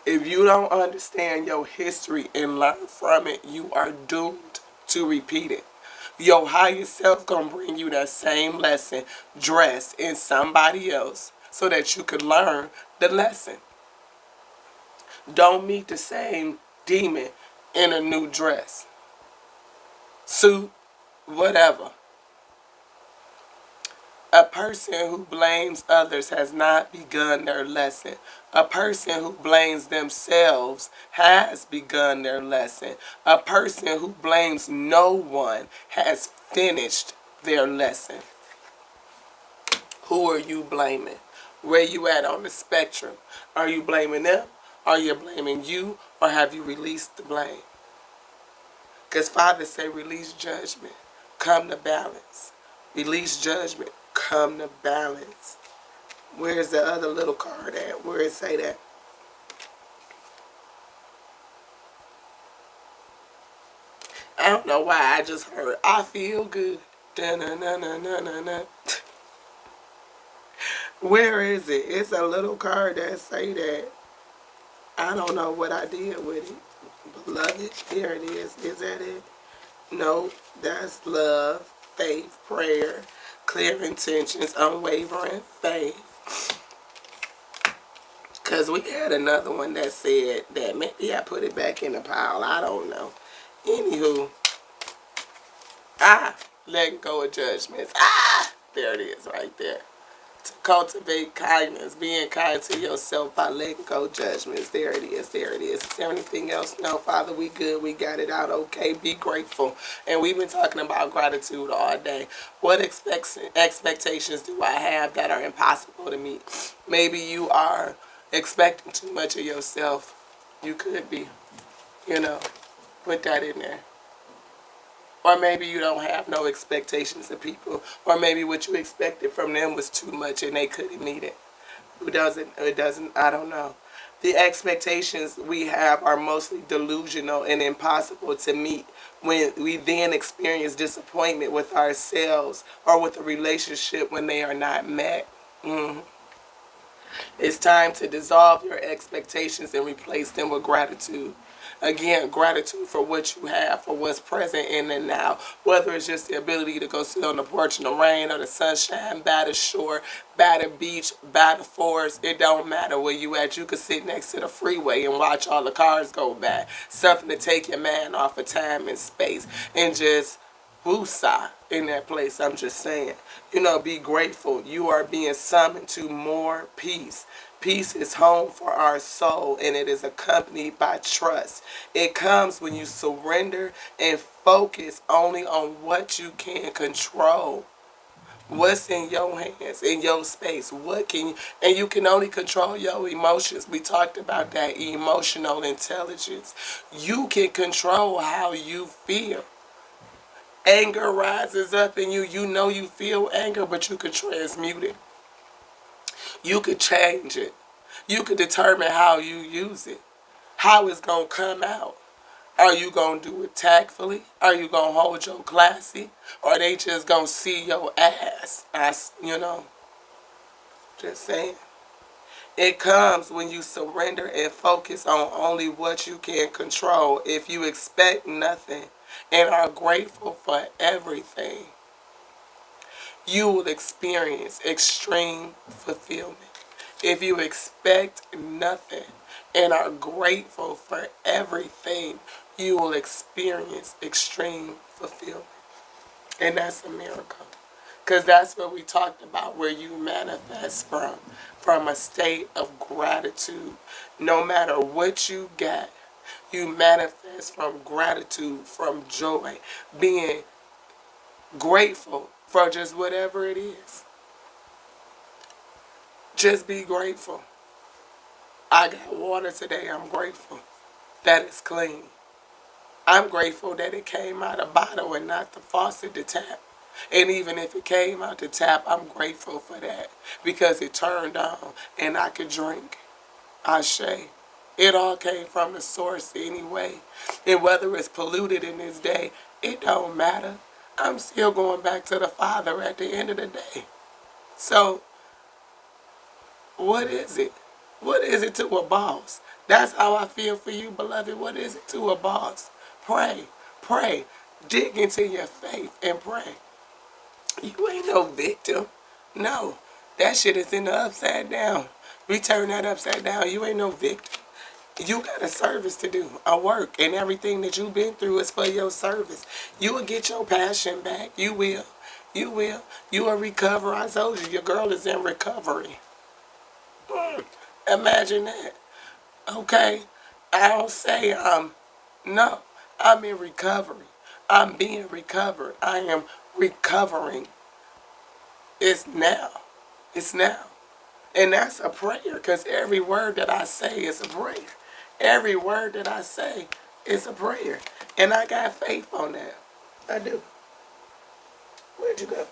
If you don't understand your history and learn from it, you are doomed to repeat it. Your higher self gonna bring you that same lesson dressed in somebody else so that you can learn the lesson. Don't meet the same demon in a new dress, suit, whatever. A person who blames others has not begun their lesson. A person who blames themselves has begun their lesson. A person who blames no one has finished their lesson. Who are you blaming? Where you at on the spectrum? Are you blaming them? Are you blaming you? Or have you released the blame? Because Father say release judgment. Come to balance. Release judgment. Come to balance. Where's the other little card at? Where it say that? I don't know why I just heard I feel good. Da-na-na-na-na-na-na. Where is it? It's a little card that say that. I don't know what I did with it. Beloved, here it is. Is that it? No, that's love, faith, prayer, clear intentions, unwavering faith. Because we had another one that said that maybe I put it back in the pile. I don't know. Anywho, letting go of judgments. There it is right there. To cultivate kindness, being kind to yourself by letting go judgments. There it is, there it is. Is there anything else? No, Father, we good. We got it out okay. Be grateful. And we've been talking about gratitude all day. What expectations do I have that are impossible to meet? Maybe you are expecting too much of yourself. You could be, put that in there. Or maybe you don't have no expectations of people. Or maybe what you expected from them was too much and they couldn't meet it. It doesn't, I don't know. The expectations we have are mostly delusional and impossible to meet when we then experience disappointment with ourselves or with a relationship when they are not met. It's time to dissolve your expectations and replace them with gratitude. Again, gratitude for what you have, for what's present in the now. Whether it's just the ability to go sit on the porch in the rain or the sunshine, by the shore, by the beach, by the forest. It don't matter where you at. You could sit next to the freeway and watch all the cars go by. Something to take your mind off of time and space. And just woosah in that place. I'm just saying. Be grateful. You are being summoned to more peace. Peace is home for our soul, and it is accompanied by trust. It comes when you surrender and focus only on what you can control. What's in your hands, in your space? And you can only control your emotions. We talked about that emotional intelligence. You can control how you feel. Anger rises up in you. You know you feel anger, but you can transmute it. You could change it. You could determine how you use it. How it's going to come out. Are you going to do it tactfully? Are you going to hold your classy? Or are they just going to see your ass? Just saying. It comes when you surrender and focus on only what you can control. If you expect nothing and are grateful for everything, you will experience extreme fulfillment. If you expect nothing and are grateful for everything, you will experience extreme fulfillment. And that's a miracle. Because that's what we talked about, where you manifest from a state of gratitude. No matter what you got, you manifest from gratitude, from joy, being grateful for just whatever it is. Just be grateful. I got water today. I'm grateful that it's clean. I'm grateful that it came out of the bottle and not the faucet, the tap. And even if it came out the tap, I'm grateful for that because it turned on and I could drink. Ashe. It all came from the source anyway. And whether it's polluted in this day, it don't matter. I'm still going back to the Father at the end of the day. So, what is it? What is it to a boss? That's how I feel for you, beloved. What is it to a boss? Pray. Pray. Dig into your faith and pray. You ain't no victim. No. That shit is in the upside down. We turn that upside down. You ain't no victim. You got a service to do, a work, and everything that you've been through is for your service. You will get your passion back. You will. You will. You will recover. I told you, your girl is in recovery. Imagine that. Okay? I don't say no. I'm in recovery. I'm being recovered. I am recovering. It's now. It's now. And that's a prayer because every word that I say is a prayer. Every word that I say is a prayer. And I got faith on that. I do. Where'd you go?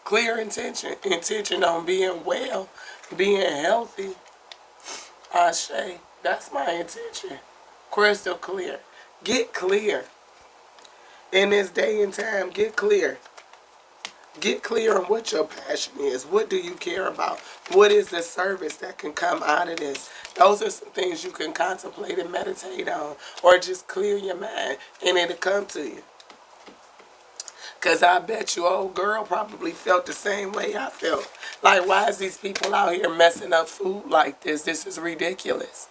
Clear intention. Intention on being well, being healthy. Ashe. That's my intention. Crystal clear. Get clear. In this day and time, get clear. Get clear on what your passion is. What do you care about? What is the service that can come out of this? Those are some things you can contemplate and meditate on. Or just clear your mind and it'll come to you. Because I bet you old girl probably felt the same way I felt. Like, why is these people out here messing up food like this? This is ridiculous.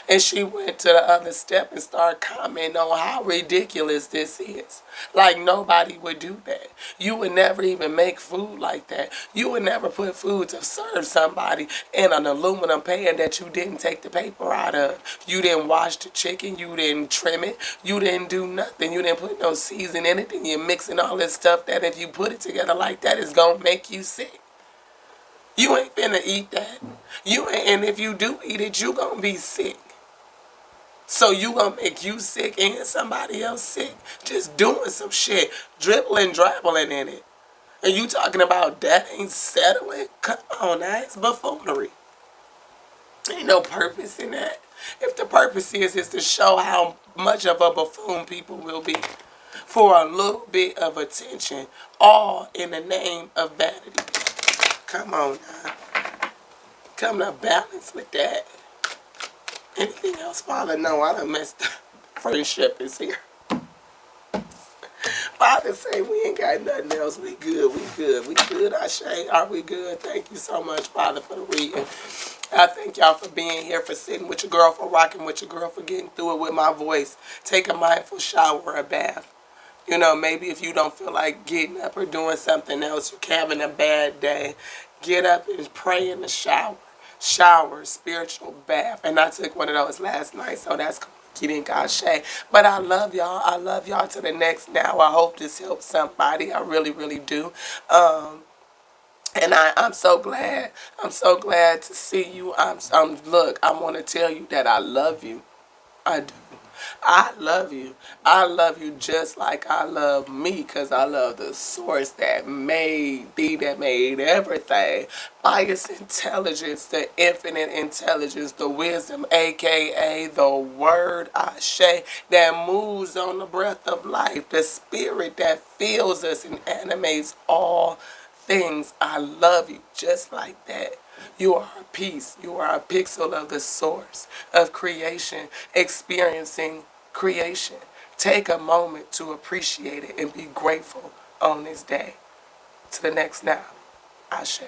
And she went to the other step and started commenting on how ridiculous this is. Like nobody would do that. You would never even make food like that. You would never put food to serve somebody in an aluminum pan that you didn't take the paper out of. You didn't wash the chicken. You didn't trim it. You didn't do nothing. You didn't put no season in it. And you're mixing all this stuff that if you put it together like that, it's going to make you sick. You ain't finna eat that. You ain't, and if you do eat it, you going to be sick. So you gonna make you sick and somebody else sick? Just doing some shit, dribbling, drabbling in it. And you talking about that ain't settling? Come on, that's buffoonery. Ain't no purpose in that. If the purpose is to show how much of a buffoon people will be for a little bit of attention, all in the name of vanity. Come on now. Come to balance with that. Anything else, Father? No, I done messed up. Friendship is here. Father say we ain't got nothing else. We good. We good. We good, Ashe. Are we good? Thank you so much, Father, for the reading. I thank y'all for being here, for sitting with your girl, for rocking with your girl, for getting through it with my voice. Take a mindful shower or a bath. You know, maybe if you don't feel like getting up or doing something else, you're having a bad day, get up and pray in the shower. Shower, spiritual bath. And I took one of those last night, so that's getting Ashe. But I love y'all. I love y'all to the next now. I hope this helps somebody. I really, really do. And I'm so glad. I'm so glad to see you. Look, I want to tell you that I love you. I do. I love you. I love you just like I love me because I love the source that made thee, that made everything. By its intelligence, the infinite intelligence, the wisdom, a.k.a. the word Ashe, that moves on the breath of life, the spirit that fills us and animates all things. I love you just like that. You are a piece. You are a pixel of the source of creation, experiencing creation. Take a moment to appreciate it and be grateful on this day. To the next now. Ashe.